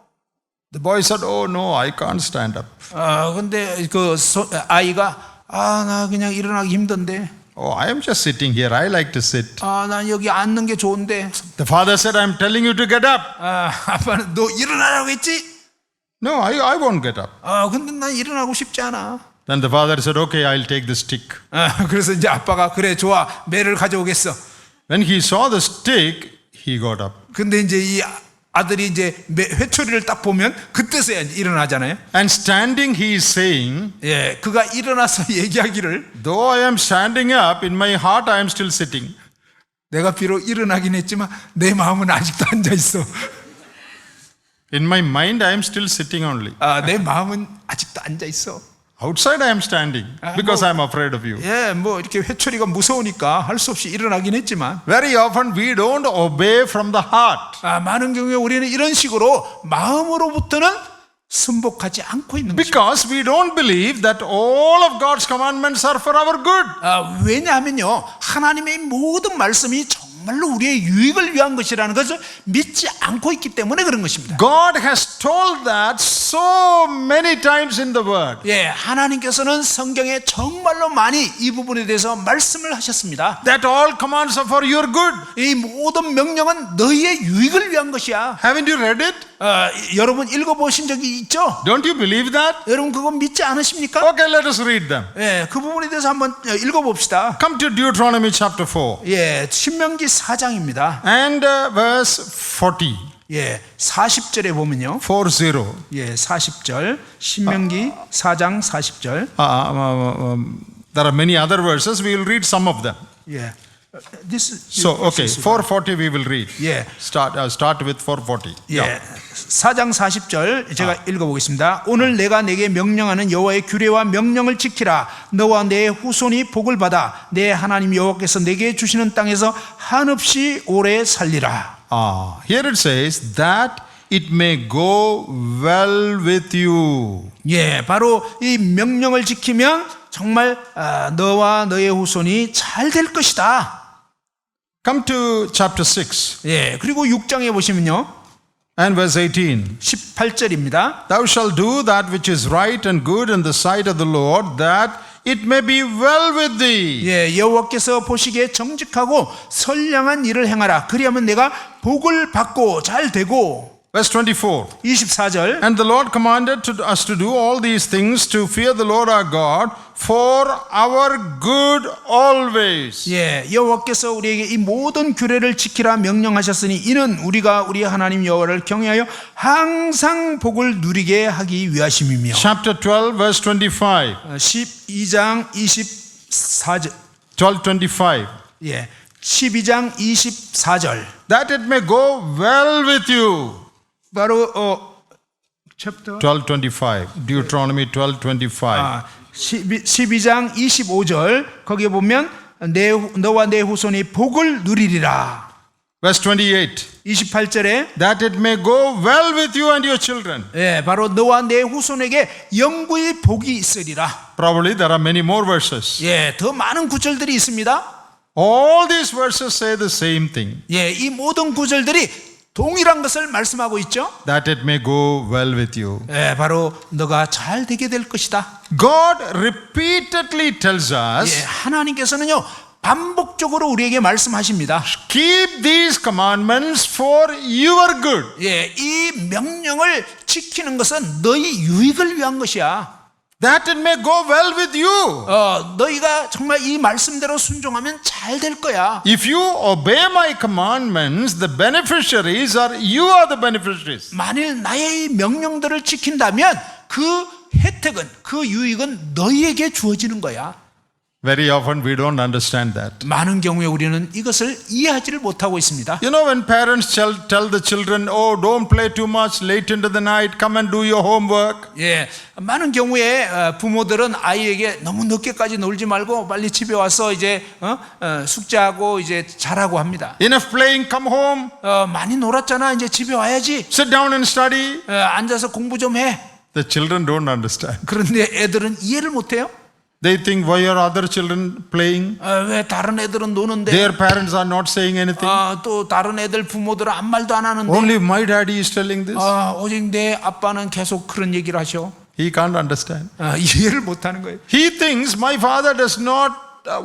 The boy said, "Oh no, I can't stand up." 근데 아이가 나 그냥 일어나기 힘든데. Oh, I am just sitting here. I like to sit. 난 여기 앉는 게 좋은데. The father said, "I'm telling you to get up." 아빠는 너 일어나라고 했지? No, I won't get up. 근데 난 일어나고 싶지 않아. Then the father said, "Okay, I'll take the stick." 그래서 이제 아빠가 그래 좋아 매를 가져오겠어. When he saw the stick, he got up. 근데 이제 이 아들이 이제 회초리를 딱 보면 그때서야 일어나잖아요. And standing, he is saying, 예, 그가 일어나서 얘기하기를 "Though I am standing up, in my heart I am still sitting." 내가 비록 일어나긴 했지만 내 마음은 아직도 앉아 있어. In my mind, I am still sitting only. 내 마음은 아직도 앉아 있어. Outside, I am standing because I am afraid of you. 예, 뭐 이렇게 회초리가 무서우니까 할 수 없이 일어나긴 했지만. Very often, we don't obey from the heart. 많은 경우에 우리는 이런 식으로 마음으로부터는 순복하지 않고 있는 것입니다. Because we don't believe that all of God's commandments are for our good. 왜냐하면요, 하나님의 모든 말씀이 정말로 우리의 유익을 위한 것이라는 것을 믿지 않고 있기 때문에 그런 것입니다. God has told that so many times in the Word. 예, 하나님께서는 성경에 정말로 많이 이 부분에 대해서 말씀을 하셨습니다. That all commands are for your good. 이 모든 명령은 너희의 유익을 위한 것이야. Haven't you read it? 여러분 읽어보신 적이 있죠? Don't you believe that? 여러분 그거 믿지 않으십니까? Okay, let us read them. 예, 그 부분에 대해서 한번 읽어봅시다. Come to Deuteronomy chapter 4 예, 신명기 4장입니다. and verse 40. 예, 40절에 보면요. 40. 예, 40절. 신명기 4장 40절. There are many other verses. We will read some of them. 예. So, okay, 440 we will read. 예. Start with 440. 예. 4장 40절 제가 읽어보겠습니다. 오늘 내가 내게 명령하는 여호와의 규례와 명령을 지키라. 너와 내 후손이 복을 받아 내 하나님 여호와께서 내게 주시는 땅에서 한없이 오래 살리라. Here it says that it may go well with you. 예, 바로 이 명령을 지키면 정말 너와 너의 후손이 잘 될 것이다. Come to chapter 6 예, 그리고 6장에 보시면요. and verse 18. 18절입니다. Thou shalt do that which is right and good in the sight of the Lord, that it may be well with thee. 예, 여호와께서 보시기에 정직하고 선량한 일을 행하라. 그리하면 내가 복을 받고 잘 되고. Verse 24. 24절. And the Lord commanded us to do all these things to fear the Lord our God for our good always. 예, 여호와께서 우리에게 이 모든 규례를 지키라 명령하셨으니 이는 우리가 우리 하나님 여호와를 경외하여 항상 복을 누리게 하기 위하심이며. Chapter 12 verse 25. 12장 24절. 12:25. 예, 12장 24절. That it may go well with you. 바로 챕터 12:25. Deuteronomy 12:25. 12장 25절 거기에 보면 너와 내 후손이 복을 누리리라. Verse 28. 28절에 That it may go well with you and your children. 예, 바로 너와 내 후손에게 영구히 복이 있으리라. Probably there are many more verses. 예, 더 많은 구절들이 있습니다. All these verses say the same thing. 예, 이 모든 구절들이 동일한 것을 말씀하고 있죠. That it may go well with you. 예, 바로 너가 잘 되게 될 것이다. God repeatedly tells us, 예, 하나님께서는요 반복적으로 우리에게 말씀하십니다. keep these commandments for your good. 예, 이 명령을 지키는 것은 너희 유익을 위한 것이야. That it may go well with you. 너희가 정말 이 말씀대로 순종하면 잘 될 거야. If you obey my commandments, the beneficiaries are you are the beneficiaries. 만일 나의 이 명령들을 지킨다면 그 혜택은 그 유익은 너희에게 주어지는 거야. Very often we don't understand that. 많은 경우에 우리는 이것을 이해하지를 못하고 있습니다. You know, when parents tell the children, oh, don't play too much late into the night, come and do your homework. 예, 많은 경우에 부모들은 아이에게 너무 늦게까지 놀지 말고 빨리 집에 와서 이제 숙제하고 이제 자라고 합니다. Enough playing, come home. 많이 놀았잖아. 이제 집에 와야지. Sit down and study. 앉아서 공부 좀 해. The children don't understand. 그런데 애들은 이해를 못해요. They think, why are other children playing? 왜 다른 애들은 노는데 Their parents are not saying anything. 또 다른 애들 부모들은 아무 말도 안 하는데 Only my daddy is telling this. 오직 내 아빠는 계속 그런 얘기를 하셔. He can't understand. 이해를 못하는 거예요. He thinks my father does not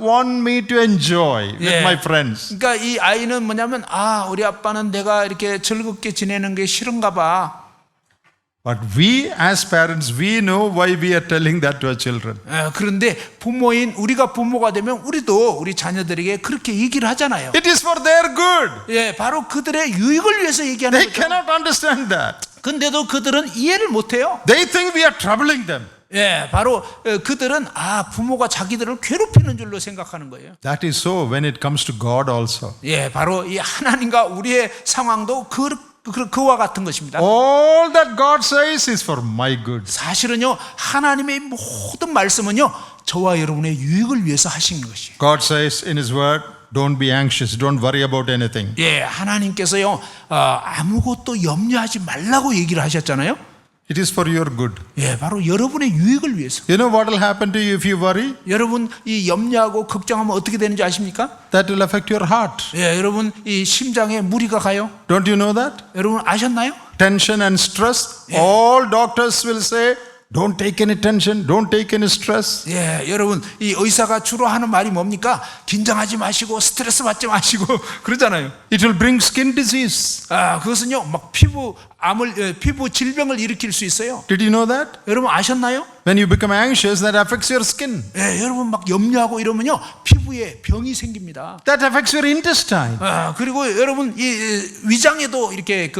want me to enjoy with 예. my friends. 그러니까 이 아이는 뭐냐면 우리 아빠는 내가 이렇게 즐겁게 지내는 게 싫은가 봐. But we as parents, we know why we are telling that to our children. 그런데 부모인 우리가 부모가 되면 우리도 우리 자녀들에게 그렇게 얘기를 하잖아요. It is for their good. 예, 바로 그들의 유익을 위해서 얘기하는 They 거죠. cannot understand that. 근데도 그들은 이해를 못해요. They think we are troubling them. 예, 바로 그들은 부모가 자기들을 괴롭히는 줄로 생각하는 거예요. That is so when it comes to God also. 예, 바로 이 하나님과 우리의 상황도 그와 같은 것입니다. All that God says is for my good. 사실은요, 하나님의 모든 말씀은요, 저와 여러분의 유익을 위해서 하신 것이에요. God says in His Word, don't be anxious, don't worry about anything. 예, 하나님께서요, 아무것도 염려하지 말라고 얘기를 하셨잖아요. It is for your good. 예, 바로 여러분의 유익을 위해서. You know what will happen to you if you worry? 여러분 이 염려하고 걱정하면 어떻게 되는지 아십니까? That will affect your heart. 예, 여러분 이 심장에 무리가 가요. Don't you know that? 여러분 아셨나요? Tension and stress. All doctors will say, don't take any tension, don't take any stress. 예, 여러분 이 의사가 주로 하는 말이 뭡니까? 긴장하지 마시고 스트레스 받지 마시고 그러잖아요. It will bring skin disease. 그것은요 막 피부 질병을 일으킬 수 있어요. Did you know that? 여러분 아셨나요? When you become anxious, that affects your skin. 예, 여러분 막 염려하고 이러면요 피부에 병이 생깁니다. That affects your intestine. 그리고 여러분 이 위장에도 이렇게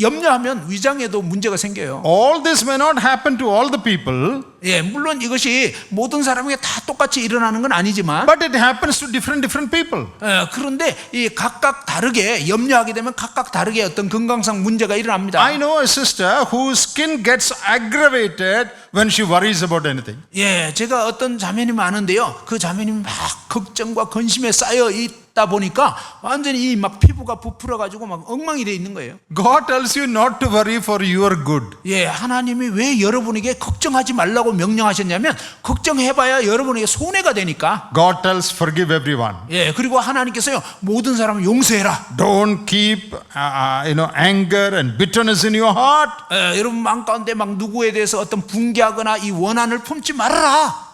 염려하면 위장에도 문제가 생겨요. All this may not happen to all the people, 예, 물론 이것이 모든 사람에게 다 똑같이 일어나는 건 아니지만, but it happens to different people. 그런데 이 각각 다르게 염려하게 되면 각각 다르게 어떤 건강상 문제가 일어납니다. I know a sister whose skin gets aggravated when she worries about anything. 예, 제가 어떤 자매님 아는데요, 그 자매님 막 걱정과 근심에 쌓여 하다 보니까 완전히 이 막 피부가 부풀어가지고 막 엉망이 돼 있는 거예요. God tells you not to worry for your good. 예, 하나님이 왜 여러분에게 걱정하지 말라고 명령하셨냐면 걱정해봐야 여러분에게 손해가 되니까. God tells forgive everyone. 예, 그리고 하나님께서요 모든 사람을 용서해라. Don't keep anger and bitterness in your heart. 예, 여러분 마음 가운데 막 누구에 대해서 어떤 분개하거나 이 원한을 품지 말아라.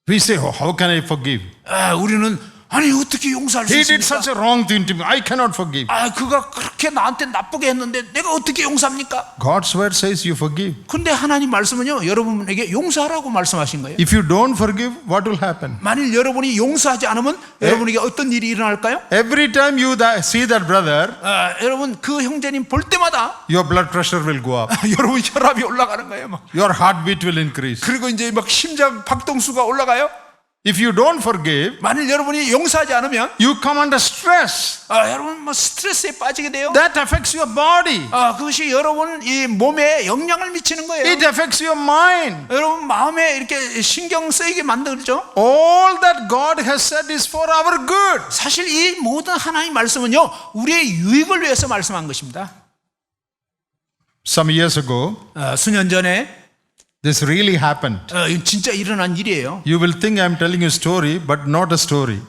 We say, oh, how can I forgive? 우리는 아니 어떻게 용서할 수 He did 있습니까? such a wrong thing to me. I cannot forgive. 그가 그렇게 나한테 나쁘게 했는데 내가 어떻게 용서합니까? God's word says you forgive. 근데 하나님 말씀은요 여러분에게 용서하라고 말씀하신 거예요. If you don't forgive, what will happen? 만일 여러분이 용서하지 않으면 여러분에게 어떤 일이 일어날까요? Every time you see that brother, 여러분 그 형제님 볼 때마다 your blood pressure will go up. 여러분 혈압이 올라가는 거예요. 막. Your heartbeat will increase. 그리고 이제 막 심장 박동수가 올라가요. If you don't forgive, 만일 여러분이 용서하지 않으면 you come under stress. 여러분 뭐 스트레스에 빠지게 돼요. That affects your body. 그것이 여러분 이 몸에 영향을 미치는 거예요. It affects your mind. 여러분 마음에 이렇게 신경 쓰이게 만들죠. All that God has said is for our good. 사실 이 모든 하나님 말씀은요 우리의 유익을 위해서 말씀한 것입니다. Some years ago, 수년 전에 this really happened. 이거 진짜 일어난 일이에요. You will think I'm telling you a story, but not a story.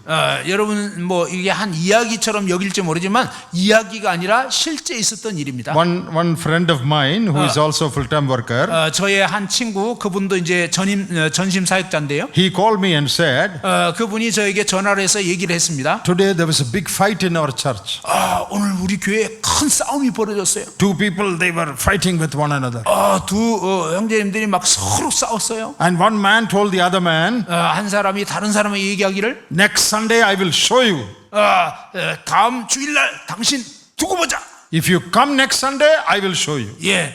여러분 뭐 이게 한 이야기처럼 여길지 모르지만 이야기가 아니라 실제 있었던 일입니다. One friend of mine who is also a full-time worker, 저의 한 친구 그분도 이제 전심 사역자인데요. he called me and said, 그분이 저에게 전화를 해서 얘기를 했습니다. today there was a big fight in our church. 오늘 우리 교회에 큰 싸움이 벌어졌어요. Two people, they were fighting with one another. 두 형제님들이 막 서로 싸웠어요. And one man told the other man, 한 사람이 다른 사람에게 얘기하기를 next Sunday I will show you. 다음 주일날 당신 두고 보자. If you come next Sunday, I will show you. 예,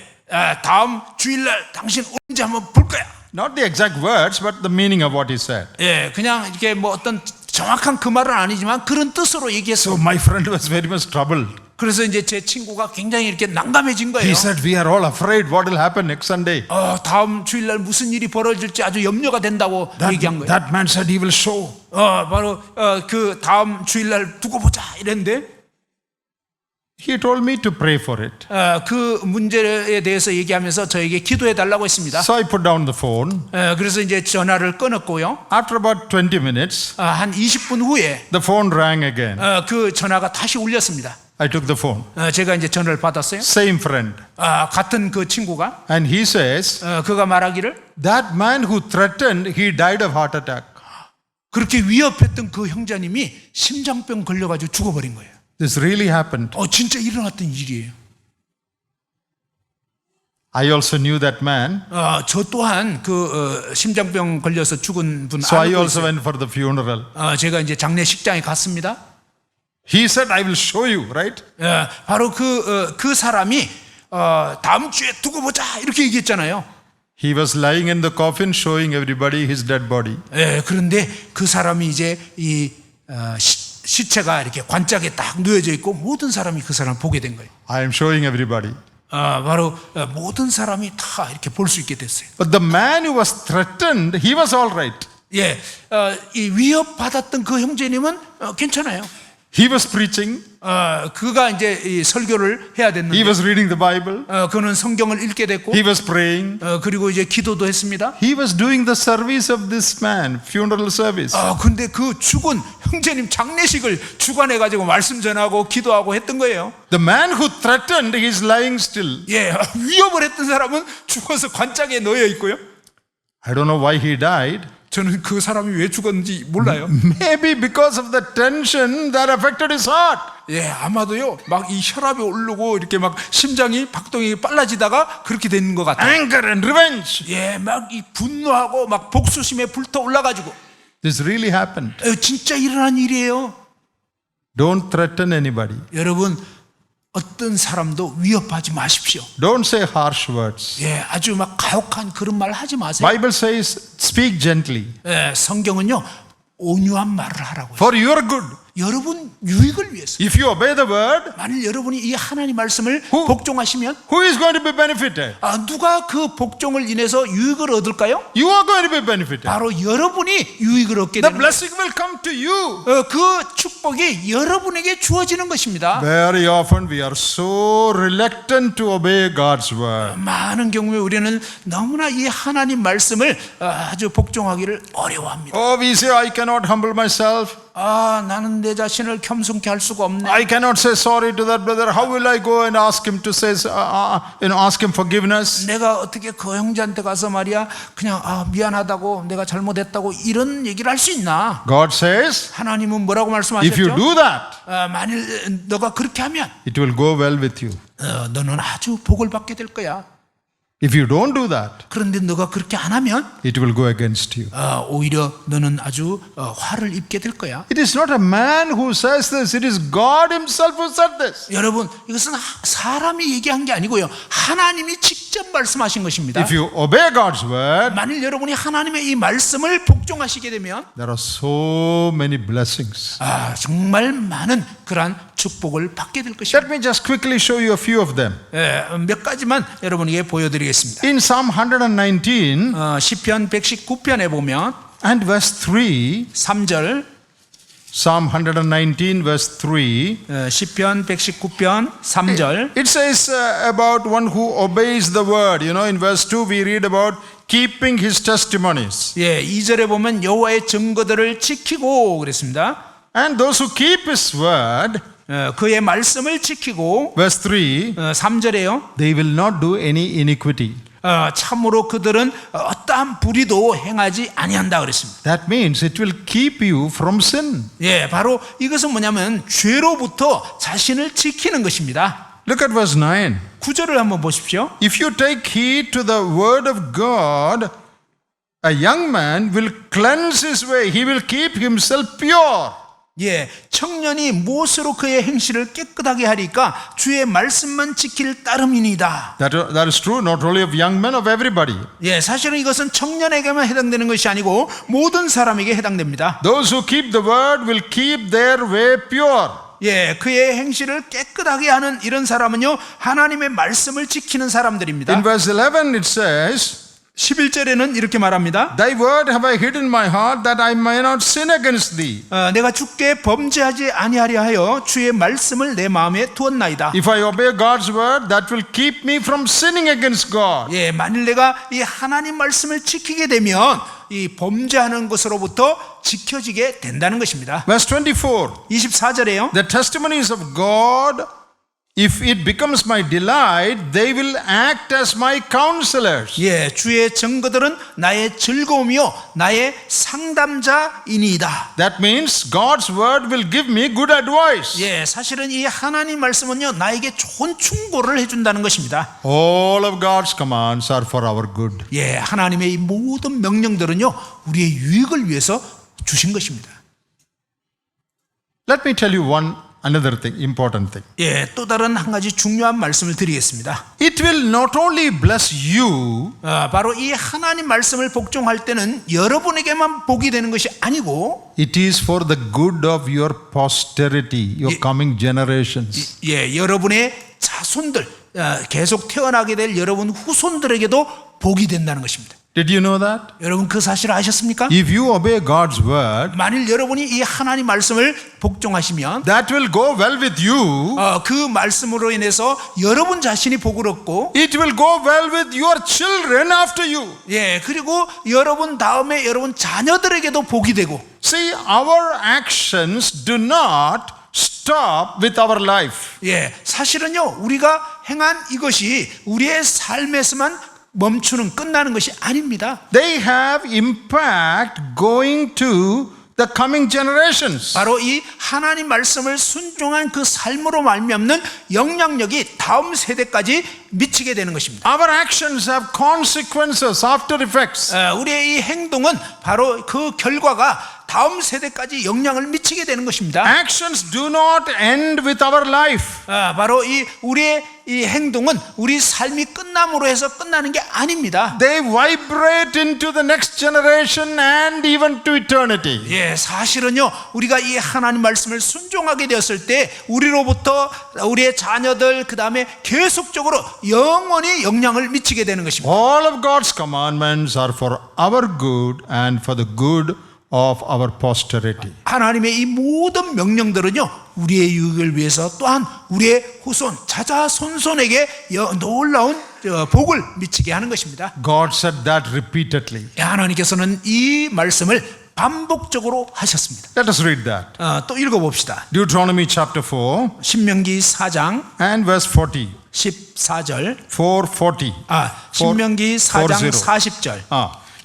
다음 주일날 당신 언제 한번 볼 거야. Not the exact words, but the meaning of what he said. 예, 그냥 이렇게 뭐 어떤 정확한 그 말은 아니지만 그런 뜻으로 얘기했어. So my friend was very much troubled. 그래서 이제 제 친구가 굉장히 이렇게 난감해진 거예요. He said, we are all afraid what will happen next Sunday. 다음 주일날 무슨 일이 벌어질지 아주 염려가 된다고 얘기한 거예요. That man said he will show. 바로 그 다음 주일날 두고 보자 이랬는데 He told me to pray for it. 그 문제에 대해서 얘기하면서 저에게 기도해 달라고 했습니다. So I put down the phone. 그래서 이제 전화를 끊었고요. After about 20 minutes, 한 20분 후에 the phone rang again. 그 전화가 다시 울렸습니다. I took the phone. 제가 이제 전화를 받았어요. Same friend. 같은 그 친구가 And he says, 그가 말하기를 that man who threatened, he died of heart attack. 그렇게 위협했던 그 형제님이 심장병 걸려가지고 죽어버린 거예요. This really happened. 진짜 일어났던 일이에요. I also knew that man. 저 또한 그 심장병 걸려서 죽은 분 So I 알고 also 있어요. went for the funeral. 제가 이제 장례식장에 갔습니다. He said, I will show you, right? 바로 그 사람이 다음 주에 두고 보자 이렇게 얘기했잖아요. He was lying in the coffin showing everybody his dead body. 그런데 그 사람이 이제 이 시체가 이렇게 관짝에 딱 놓여져 있고 모든 사람이 그 사람을 보게 된 거예요. I am showing everybody. 바로 모든 사람이 다 이렇게 볼 수 있게 됐어요. But the man who was threatened, he was all right. 예, 이 위협받았던 그 형제님은 괜찮아요. He was preaching. 그가 이제 이 설교를 해야 He 됐는데, was reading the Bible. 그는 성경을 읽게 됐고, He was praying. 그리고 이제 기도도 했습니다. He was doing the service of this man, funeral service. 근데 그 죽은 형제님 장례식을 주관해가지고 말씀 전하고 기도하고 했던 거예요. The man who threatened, he is lying still. 예, 위협을 했던 사람은 죽어서 관짝에 놓여 있고요. I don't know why he died. 저는 그 사람이 왜 죽었는지 몰라요. Maybe because of the tension that affected his heart. 예, 아마도요, 막 이 혈압이 오르고 이렇게 막 심장이 박동이 빨라지다가 그렇게 되는 것 같아요. Anger and revenge. 예, 막 이 분노하고 막 복수심에 불타 올라가지고. This really happened. 진짜 일어난 일이에요. Don't threaten anybody. 여러분, 어떤 사람도 위협하지 마십시오. Don't say harsh words. 예, 아주 막 가혹한 그런 말 하지 마세요. Bible says, speak gently. 예, 성경은요, 온유한 말을 하라고요. For your good. 여러분 유익을 위해서. If you obey the word, 만일 여러분이 이 하나님 말씀을 Who? 복종하시면 who is going to be benefited? 누가 그 복종을 인해서 유익을 얻을까요? You are going to be benefited. 바로 여러분이 유익을 얻게 The 되는 거예요. blessing will come to you. 그 축복이 여러분에게 주어지는 것입니다. Very often we are so reluctant to obey God's word. 많은 경우에 우리는 너무나 이 하나님 말씀을 아주 복종하기를 어려워합니다. Oh, we say, I cannot humble myself. 나는 내 자신을 겸손케 할 수가 없네. I cannot say sorry to that brother. How will I go and ask him to say, ask him forgiveness? 내가 어떻게 그 형제한테 가서 말이야 그냥 미안하다고 내가 잘못했다고 이런 얘기를 할 수 있나? God says, 하나님은 뭐라고 if you 말씀하셨죠? do that, 만일 너가 그렇게 하면 it will go well with you. 너는 아주 복을 받게 될 거야. If you don't do that, 그런데 너가 그렇게 안 하면 it will go against you. 오히려 너는 아주 화를 입게 될 거야. It is not a man who says this, it is God himself who said this. 여러분 이것은 사람이 얘기한 게 아니고요. 하나님이 직접 말씀하신 것입니다. If you obey God's word, 만일 여러분이 하나님의 이 말씀을 복종하시게 되면 there are so many blessings. 정말 많은 그러한 축복을 받게 될 것입니다. Let me just quickly show you a few of them. 몇 가지만 여러분에게 보여드리겠습니다. In Psalm 119 시편 119편에 보면 and verse 3, 3절 Psalm 119 verse 3, 시편 119편 3절 it says about one who obeys the word. You know, in verse 2 we read about keeping his testimonies. 2절에 보면 여호와의 증거들을 지키고 그랬습니다. And those who keep his word, 그의 말씀을 지키고 verse 3, 3절에요. they will not do any iniquity. 참으로 그들은 어떠한 불의도 행하지 아니한다 그랬습니다. That means it will keep you from sin. 바로 이것은 뭐냐면 죄로부터 자신을 지키는 것입니다. Look at verse 9. 9절을 한번 보십시오. If you take heed to the word of God, a young man will cleanse his way. He will keep himself pure. 청년이 무엇으로 그의 행실을 깨끗하게 하리까 주의 말씀만 지킬 따름이니이다. That is true not only of young men, of everybody. 사실은 이것은 청년에게만 해당되는 것이 아니고 모든 사람에게 해당됩니다. Those who keep the word will keep their way pure. 그의 행실을 깨끗하게 하는 이런 사람은요 하나님의 말씀을 지키는 사람들입니다. In verse 11 it says, 11절에는 이렇게 말합니다. Thy word have I hid in my heart that I may not sin against thee. 내가 주께 범죄하지 아니하려 하여 주의 말씀을 내 마음에 두었나이다. If I obey God's word, that will keep me from sinning against God. 만일 내가 이 하나님 말씀을 지키게 되면 이 범죄하는 것으로부터 지켜지게 된다는 것입니다. Verse 24. 24절에요. The testimonies of God, if it becomes my delight, they will act as my counselors. 주의 증거들은 나의 즐거움이요 나의 상담자이니이다. That means God's word will give me good advice. 사실은 이 하나님 말씀은요 나에게 좋은 충고를 해준다는 것입니다. All of God's commands are for our good. 하나님의 이 모든 명령들은요 우리의 유익을 위해서 주신 것입니다. Let me tell you another thing, important thing. 또 다른 한 가지 중요한 말씀을 드리겠습니다. It will not only bless you, 바로 이 하나님 말씀을 복종할 때는 여러분에게만 복이 되는 것이 아니고 it is for the good of your posterity, your coming generations. 여러분의 자손들 계속 태어나게 될 여러분 후손들에게도 복이 된다는 것입니다. Did you know that? 여러분 그 사실을 아셨습니까? If you obey God's word, 만일 여러분이 이 하나님 말씀을 복종하시면 that will go well with you. 그 말씀으로 인해서 여러분 자신이 복을 얻고 It will go well with your children after you. 그리고 여러분 다음에 여러분 자녀들에게도 복이 되고. See, our actions do not stop with our life. 사실은요 우리가 행한 이것이 우리의 삶에서만 멈추는 끝나는 것이 아닙니다. They have impact going to the coming generations. 바로 이 하나님 말씀을 순종한 그 삶으로 말미암는 영향력이 다음 세대까지 미치게 되는 것입니다. Our actions have consequences, after effects. 우리의 이 행동은 바로 그 결과가 다음 세대까지 영향을 미치게 되는 것입니다. Actions do not end with our life. 바로 이 우리의 이 행동은 우리 삶이 끝남으로 해서 끝나는 게 아닙니다. They vibrate into the next generation and even to eternity. 예, 사실은요, 우리가 이 하나님 말씀을 순종하게 되었을 때 우리로부터 우리의 자녀들, 그 다음에 계속적으로 영원히 영향을 미치게 되는 것입니다. All of God's commandments are for our good and for the good of our posterity. 하나님의 이 모든 명령들은요, 우리의 유익을 위해서 또한 우리의 후손, 자자손손에게 놀라운 복을 미치게 하는 것입니다. God said that repeatedly. 하나님께서는 이 말씀을 반복적으로 하셨습니다. Let us read that. 또 읽어봅시다. Deuteronomy chapter 4 신명기 4장 and verse 40. 14절 4:40. 신명기 4장 40절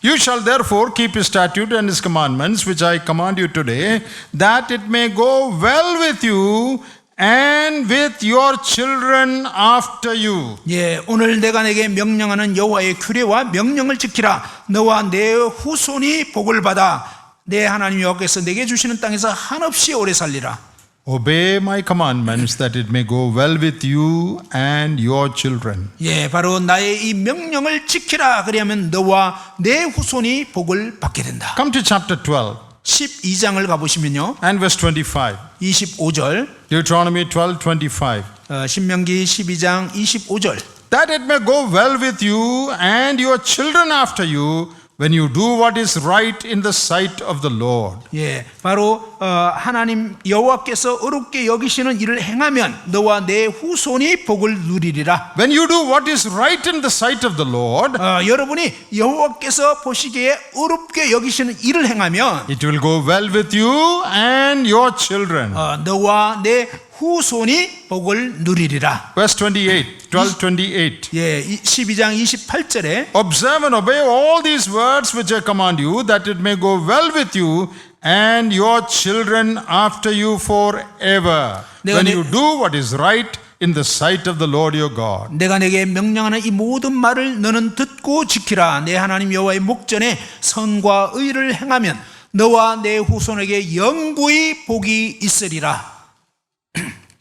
You shall therefore keep his statute and his commandments which I command you today, that it may go well with you and with your children after you. 예, 오늘 내가 내게 명령하는 여호와의 규례와 명령을 지키라. 너와 내 후손이 복을 받아 내 하나님 여호와께서 내게 주시는 땅에서 한없이 오래 살리라. Obey my commandments that it may go well with you and your children. 예, 바로 나의 이 명령을 지키라. 그러면 너와 내 후손이 복을 받게 된다. Come to chapter 12 12장을 가보시면요, and verse 25. 25절 Deuteronomy 12:25. 신명기 12장 25절 That it may go well with you and your children after you when you do what is right in the sight of the Lord. 예, 바로 하나님 여호와께서 어렵게 여기시는 일을 행하면 너와 내 후손이 복을 누리리라. When you do what is right in the sight of the Lord, 여러분이 여호와께서 보시기에 어렵게 여기시는 일을 행하면 it will go well with you and your children. 너와 내 후손이 복을 누리리라. Verse 28, 12:28. 예, 12장 28절에 Observe and obey all these words which I command you, that it may go well with you and your children after you forever. When you do what is right in the sight of the Lord your God. 내가 내게 명령하는 이 모든 말을 너는 듣고 지키라. 내 하나님 여호와의 목전에 선과 의를 행하면 너와 내 후손에게 영구히 복이 있으리라.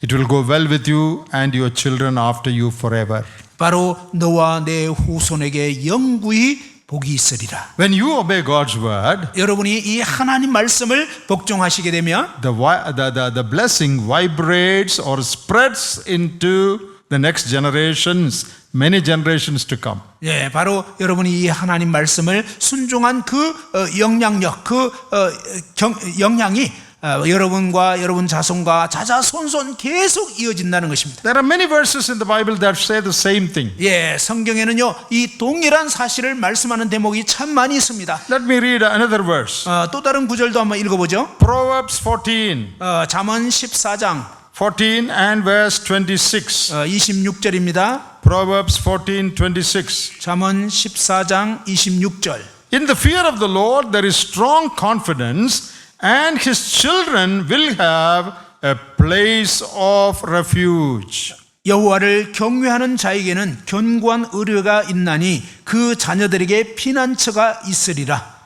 It will go well with you and your children after you forever. 바로 너와 내 후손에게 영구히 복이 있으리라. When you obey God's word, 여러분이 이 하나님 말씀을 복종하시게 되면 the blessing vibrates or spreads into the next generations, many generations to come. 예, 바로 여러분이 이 하나님 말씀을 순종한 그 영향력, 그 영향이 여러분과 여러분 자손과 자자손손 계속 이어진다는 것입니다. There are many verses in the Bible that say the same thing. 예, 성경에는요 이 동일한 사실을 말씀하는 대목이 참 많이 있습니다. Let me read another verse. 또 다른 구절도 한번 읽어보죠. Proverbs 14. 잠언 14장 14 and verse 26. 26절입니다. Proverbs 14:26. 잠언 14장 26절. In the fear of the Lord there is strong confidence, and his children will have a place of refuge. 여호와를 경외하는 자에게는 견고한 의뢰가 있나니 그 자녀들에게 피난처가 있으리라.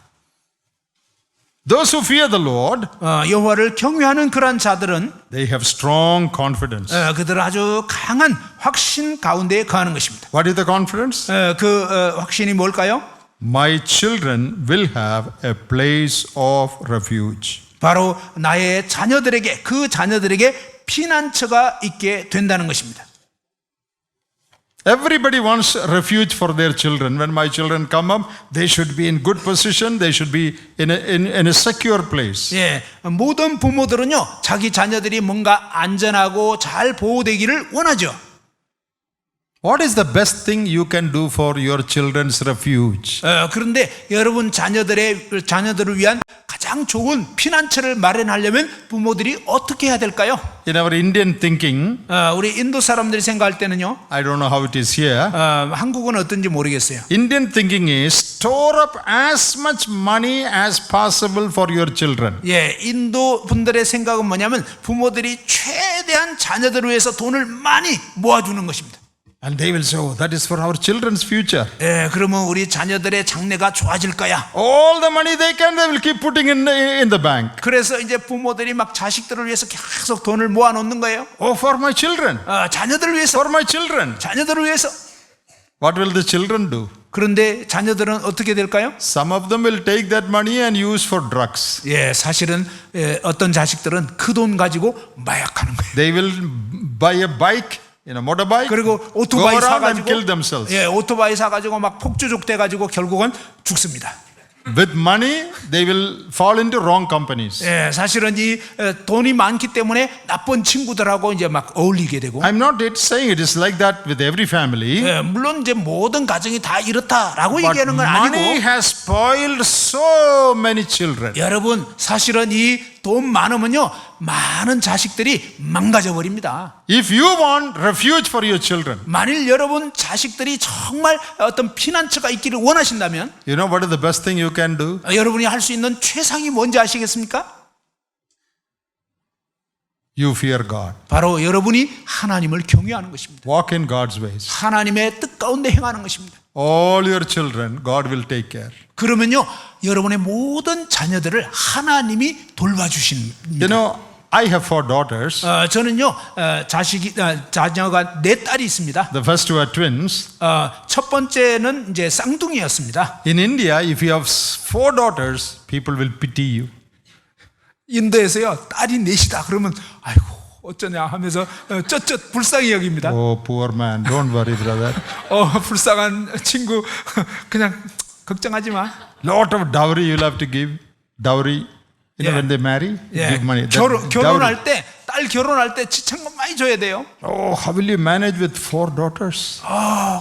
Those who fear the Lord, 여호와를 경외하는 그러한 자들은 they have strong confidence. 그들은 아주 강한 확신 가운데 거하는 것입니다. What is the confidence? 그 확신이 뭘까요? My children will have a place of refuge. 바로 나의 자녀들에게, 그 자녀들에게 피난처가 있게 된다는 것입니다. Everybody wants refuge for their children. When my children come up, they should be in good position. They should be in a secure place. 예, 모든 부모들은요, 자기 자녀들이 뭔가 안전하고 잘 보호되기를 원하죠. What is the best thing you can do for your children's refuge? 그런데 여러분 자녀들을 위한 가장 좋은 피난처를 마련하려면 부모들이 어떻게 해야 될까요? In our Indian thinking, 우리 인도 사람들이 생각할 때는요, I don't know how it is here. 한국은 어떤지 모르겠어요. Indian thinking is store up as much money as possible for your children. 예, 인도 분들의 생각은 뭐냐면 부모들이 최대한 자녀들을 위해서 돈을 많이 모아주는 것입니다. And they will say, oh, that is for our children's future. 예, 그러면 우리 자녀들의 장래가 좋아질 거야. All the money they can, they will keep putting in the bank. 그래서 이제 부모들이 막 자식들을 위해서 계속 돈을 모아 놓는 거예요. Oh, for my children. 자녀들을 위해서. For my children. 자녀들을 위해서. What will the children do? 그런데 자녀들은 어떻게 될까요? Some of them will take that money and use for drugs. 예, 사실은 어떤 자식들은 그 돈 가지고 마약하는 거예요. They will buy a bike, motorbike, 그리고 go 오토바이 around and 사가지고 kill themselves. 예, 오토바이 사가지고 막 폭주족 돼가지고 결국은 죽습니다. With money, they will fall into wrong companies. 예, 사실은 이 돈이 많기 때문에 나쁜 친구들하고 이제 막 어울리게 되고. I'm not saying it is like that with every family. 예, 물론 이제 모든 가정이 다 이렇다라고 But 얘기하는 건 money 아니고. has spoiled so many children. 여러분, 사실은 이 돈 많으면요 많은 자식들이 망가져 버립니다. If you want refuge for your children, 만일 여러분 자식들이 정말 어떤 피난처가 있기를 원하신다면, you know what is the best thing you can do? 여러분이 할 수 있는 최상이 뭔지 아시겠습니까? You fear God. 바로 여러분이 하나님을 경외하는 것입니다. Walk in God's ways. 하나님의 뜻 가운데 행하는 것입니다. All your children, God will take care. 그러면요 여러분의 모든 자녀들을 하나님이 돌봐주십니다. You know, I have 4 daughters. 저는요 자녀가 4딸이 있습니다. The first 2 are twins. 첫 번째는 이제 쌍둥이였습니다. In India, if you have 4 daughters, people will pity you. 인도에서요 딸이 4이다 그러면 아이고 어쩌냐 하면서 쩌쩌 불쌍히 여깁니다. Oh, poor man. Don't worry, brother. 불쌍한 친구 그냥 걱정하지 마. Lot of dowry you'll have to give. Dowry, you know, when they marry, give money. That 결혼할 때 딸 결혼할 때 지참금 많이 줘야 돼요. Oh, how will you manage with 4 daughters?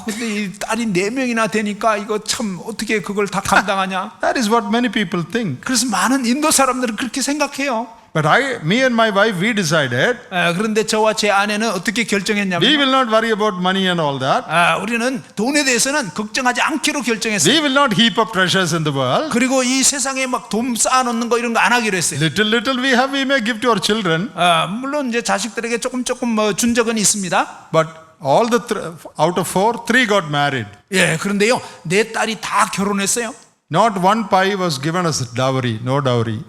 근데 이 딸이 4명이나 되니까 이거 참 어떻게 그걸 다 감당하냐? That is what many people think. 그래서 많은 인도 사람들은 그렇게 생각해요. But me and my wife, we decided 그런데 저와 제 아내는 어떻게 we 결정했냐면 will not worry about money and all that. 우리는 돈에 대해서는 걱정하지 않기로 결정했어요. We will not heap up treasures in the world. 그리고 이 세상에 막 돈 쌓아놓는 거 이런 거 안 하기로 했어요. Little we have, we may give to our children. 물론 이제 자식들에게 조금 준 적은 있습니다. But all out of 4, 3 got married. 예, 그런데요 4딸이 다 결혼했어요. Not one pie was given as dowry. No dowry.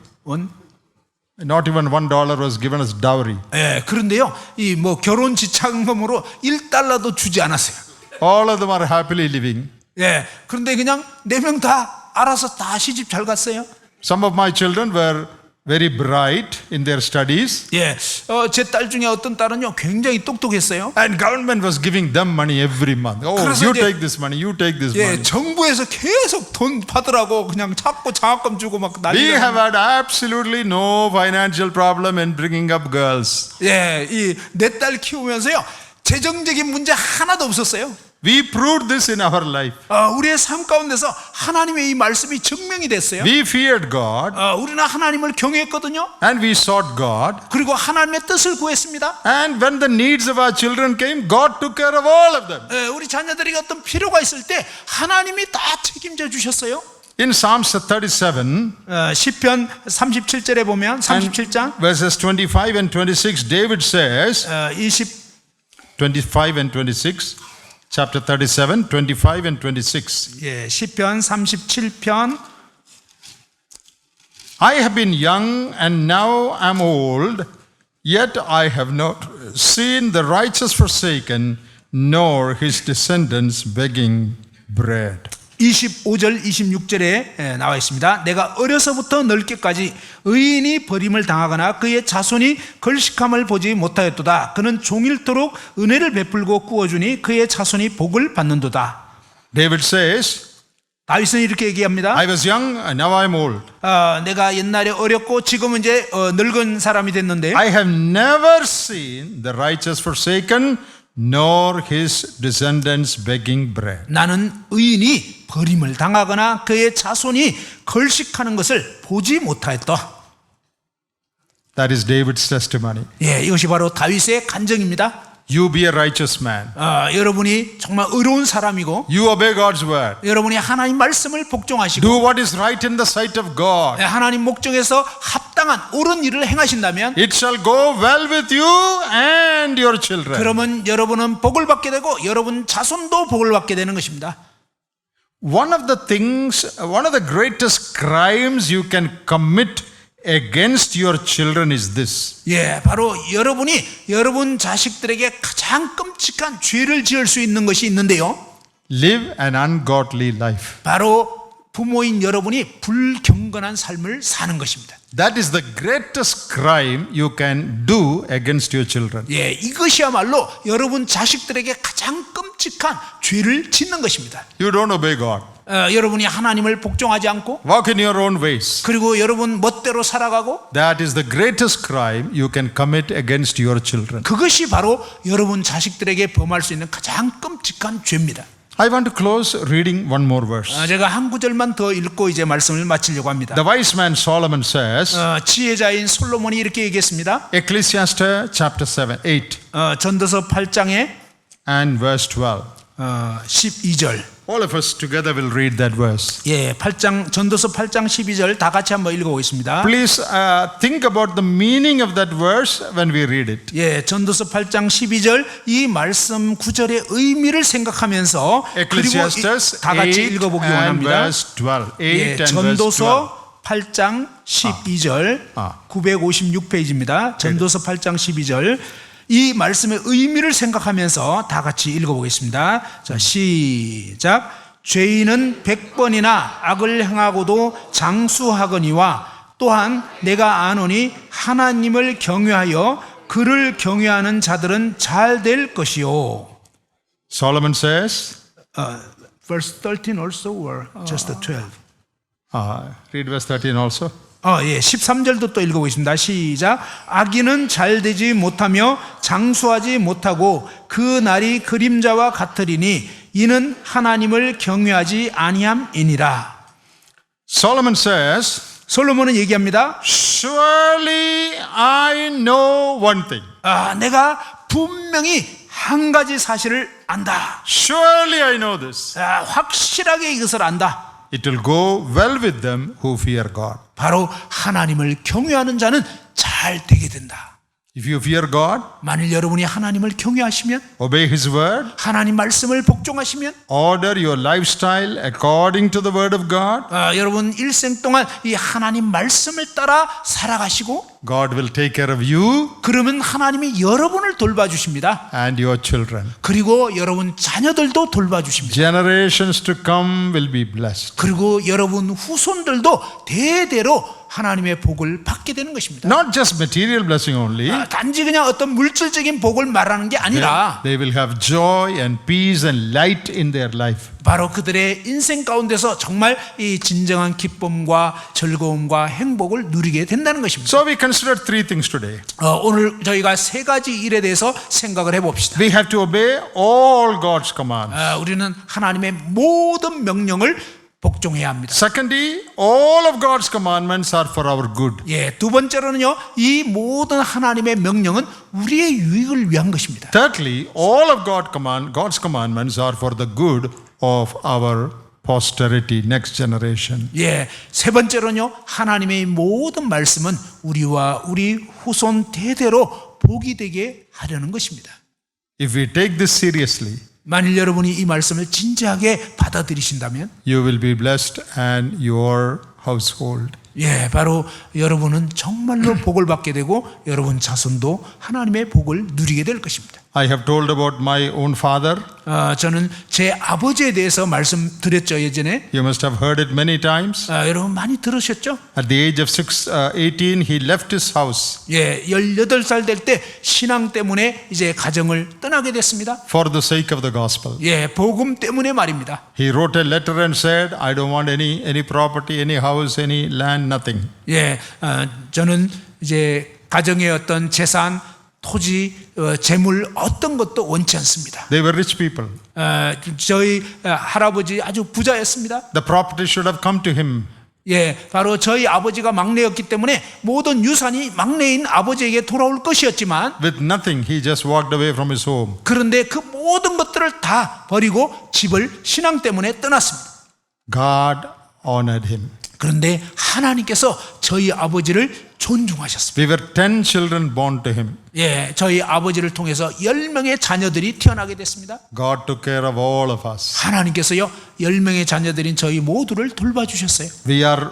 Not even $1 was given as dowry. 예, 그런데요 이 뭐 결혼 지참금으로 $1도 주지 않았어요. All of them are happily living. 예, 그런데 그냥 4명 다 알아서 다 시집 잘 갔어요. Some of my children were very bright in their studies. 예, 제 딸 중에 어떤 딸은요 굉장히 똑똑했어요. And government was giving them money every month. Oh, 그래서 you 이제- take this money, you take this 예, money. 정부에서 계속 돈 받으라고 그냥 자꾸 장학금 주고 막 We have 난리가. had absolutely no financial problem in bringing up girls. 예, 이 4딸 키우면서요 재정적인 문제 하나도 없었어요. We proved this in our life. 우리의 삶 가운데서 하나님의 이 말씀이 증명이 됐어요. We feared God 우리는 하나님을 경외했거든요. and we sought God. 그리고 하나님의 뜻을 구했습니다. And when the needs of our children came, God took care of all of them. 우리 자녀들에게 어떤 필요가 있을 때 하나님이 다 책임져 주셨어요. In Psalms 37, 시편 37절에 보면 37장 verses 25 and 26, David says, 25 and 26, chapter 37, 25 and 26. 시편 37편 I have been young and now am old, yet I have not seen the righteous forsaken, nor his descendants begging bread. 25절 26절에 나와 있습니다. 내가 어려서부터 늙게까지 의인이 버림을 당하거나 그의 자손이 걸식함을 보지 못하였도다. 그는 종일토록 은혜를 베풀고 꾸어주니 그의 자손이 복을 받는도다. David says, 다윗은 이렇게 얘기합니다. I was young and now I'm old. 내가 옛날에 어렸고 지금은 이제 늙은 사람이 됐는데 I have never seen the righteous forsaken, nor his descendants begging bread. 나는 의인이 버림을 당하거나 그의 자손이 걸식하는 것을 보지 못하였다. That is David's testimony. 예, 이것이 바로 다윗의 간증입니다. You be a righteous man. 여러분이 정말 의로운 사람이고 You obey God's word. 여러분이 하나님 말씀을 복종하시고 Do what is right in the sight of God. 하나님 목적에서 합당한 옳은 일을 행하신다면 It shall go well with you and your children. 그러면 여러분은 복을 받게 되고 여러분 자손도 복을 받게 되는 것입니다. One of the greatest crimes you can commit against your children is this. 바로 여러분이 여러분 자식들에게 가장 끔찍한 죄를 지을 수 있는 것이 있는데요. Live an ungodly life. 바로 부모인 여러분이 불경건한 삶을 사는 것입니다. That is the greatest crime you can do against your children. 이것이야말로 여러분 자식들에게 가장 끔찍한 죄를 짓는 것입니다. You don't obey God. 여러분이 하나님을 복종하지 않고 Walk in your own ways. 그리고 여러분 멋대로 살아가고 That is the greatest crime you can commit against your children. 그것이 바로 여러분 자식들에게 범할 수 있는 가장 끔찍한 죄입니다. I want to close reading one more verse. 제가 한 구절만 더 읽고 이제 말씀을 마치려고 합니다. The wise man Solomon says, 지혜자인 솔로몬이 이렇게 얘기했습니다. Ecclesiastes chapter 8 전도서 8장에 and verse 12. 12절. All of us together will read that verse. 8장 전도서 8장 12절 다 같이 한번 읽어보겠습니다. Please think about the meaning of that verse when we read it. 전도서 8장 12절 이 말씀 구절의 의미를 생각하면서 그리고 Ecclesiastes 다 같이 8 읽어보기 and 원합니다. verse 12. 8 and verse 12. 전도서 8장 12절 956페이지입니다. 전도서 8장 12절 이 말씀의 의미를 생각하면서 다 같이 읽어보겠습니다. 자, 시작. 죄인은 100번이나 악을 행하고도 장수하거니와 또한 내가 아노니 하나님을 경외하여 그를 경외하는 자들은 잘 될 것이요. Solomon says, Verse 13 also or just 12? read verse 13 also. 13절도 또 읽어보겠습니다. 시작. 악인은 잘 되지 못하며 장수하지 못하고 그 날이 그림자와 같으리니 이는 하나님을 경외하지 아니함이니라. Solomon says, 솔로몬은 얘기합니다. Surely I know one thing. 내가 분명히 한 가지 사실을 안다. Surely I know this. 확실하게 이것을 안다. It will go well with them who fear God. 바로 하나님을 경외하는 자는 잘 되게 된다. If you fear God, 만일 여러분이 하나님을 경외하시면 obey His word, 하나님 말씀을 복종하시면 order your lifestyle according to the word of God, 여러분 일생 동안 이 하나님 말씀을 따라 살아가시고 God will take care of you 그러면 하나님이 여러분을 돌봐주십니다. and your children. 그리고 여러분 자녀들도 돌봐주십니다. Generations to come will be blessed. 그리고 여러분 후손들도 대대로 하나님의 복을 받게 되는 것입니다. Not just material blessing only. 단지 그냥 어떤 물질적인 복을 말하는 게 아니라 They will have joy and peace and light in their life. 바로 그들의 인생 가운데서 정말 이 진정한 기쁨과 즐거움과 행복을 누리게 된다는 것입니다. So we consider three things today. 오늘 저희가 세 가지 일에 대해서 생각을 해봅시다. We have to obey all God's commands. 우리는 하나님의 모든 명령을 복종해야 합니다. Secondly, all of God's commandments are for our good. 두 번째로는요, 이 모든 하나님의 명령은 우리의 유익을 위한 것입니다. Thirdly, all of God's commandments are for the good of our posterity, next generation. 세 번째로는요, 하나님의 모든 말씀은 우리와 우리 후손 대대로 복이 되게 하려는 것입니다. If we take this seriously, 만일 여러분이 이 말씀을 진지하게 받아들이신다면 you will be blessed and your household. 바로 여러분은 정말로 복을 받게 되고 여러분 자손도 하나님의 복을 누리게 될 것입니다. I have told about my own father. 저는 제 아버지에 대해서 말씀드렸죠, 예전에. You must have heard it many times. 여러분 많이 들으셨죠? At the age of 18, he left his house 18살 될 때 신앙 때문에 이제 가정을 떠나게 됐습니다. for the sake of the gospel. 복음 때문에 말입니다. He wrote a letter and said, I don't want any property, any house, any land, nothing. 저는 이제 가정의 어떤 재산, 토지, 재물 어떤 것도 원치 않습니다. They were rich people. 저희 할아버지 아주 부자였습니다. The property should have come to him. 예, 바로 저희 아버지가 막내였기 때문에 모든 유산이 막내인 아버지에게 돌아올 것이었지만 with nothing, he just walked away from his home. 그런데 그 모든 것들을 다 버리고 집을 신앙 때문에 떠났습니다. God honored him. 그런데 하나님께서 저희 아버지를 존중하셨습니다. We were 10 children born to him. 예, 저희 아버지를 통해서 10명의 자녀들이 태어나게 됐습니다. God took care of all of us. 하나님께서요 10명의 자녀들인 저희 모두를 돌봐주셨어요. We are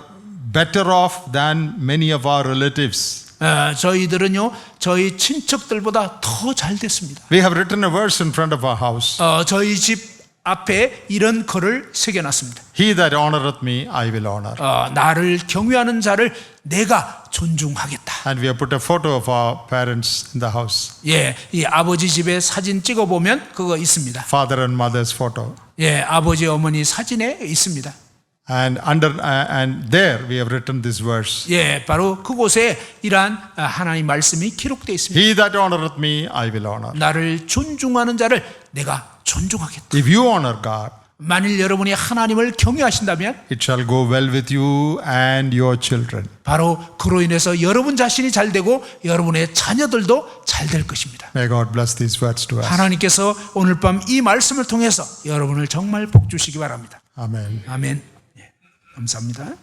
better off than many of our relatives. 저희들은요 저희 친척들보다 더 잘 됐습니다. We have written a verse in front of our house. 저희 집 앞에 이런 글을 새겨놨습니다. He that honoreth me, I will honor. 나를 경외하는 자를 내가 존중하겠다. And we have put a photo of our parents in the house. 예, 이 아버지 집에 사진 찍어보면 그거 있습니다. Father and mother's photo. 예, 아버지 어머니 사진에 있습니다. And there we have written this verse. 예, 바로 그곳에 이러한 하나님 말씀이 기록되어 있습니다. He that honoreth me, I will honor. 나를 존중하는 자를 내가 존중하겠다. If you honor God, 만일 여러분이 하나님을 경외하신다면 it shall go well with you and your children. 바로 그로 인해서 여러분 자신이 잘 되고 여러분의 자녀들도 잘 될 것입니다. May God bless these words to us. 하나님께서 오늘 밤 이 말씀을 통해서 여러분을 정말 복 주시기 바랍니다. Amen. 아멘. 예, 감사합니다.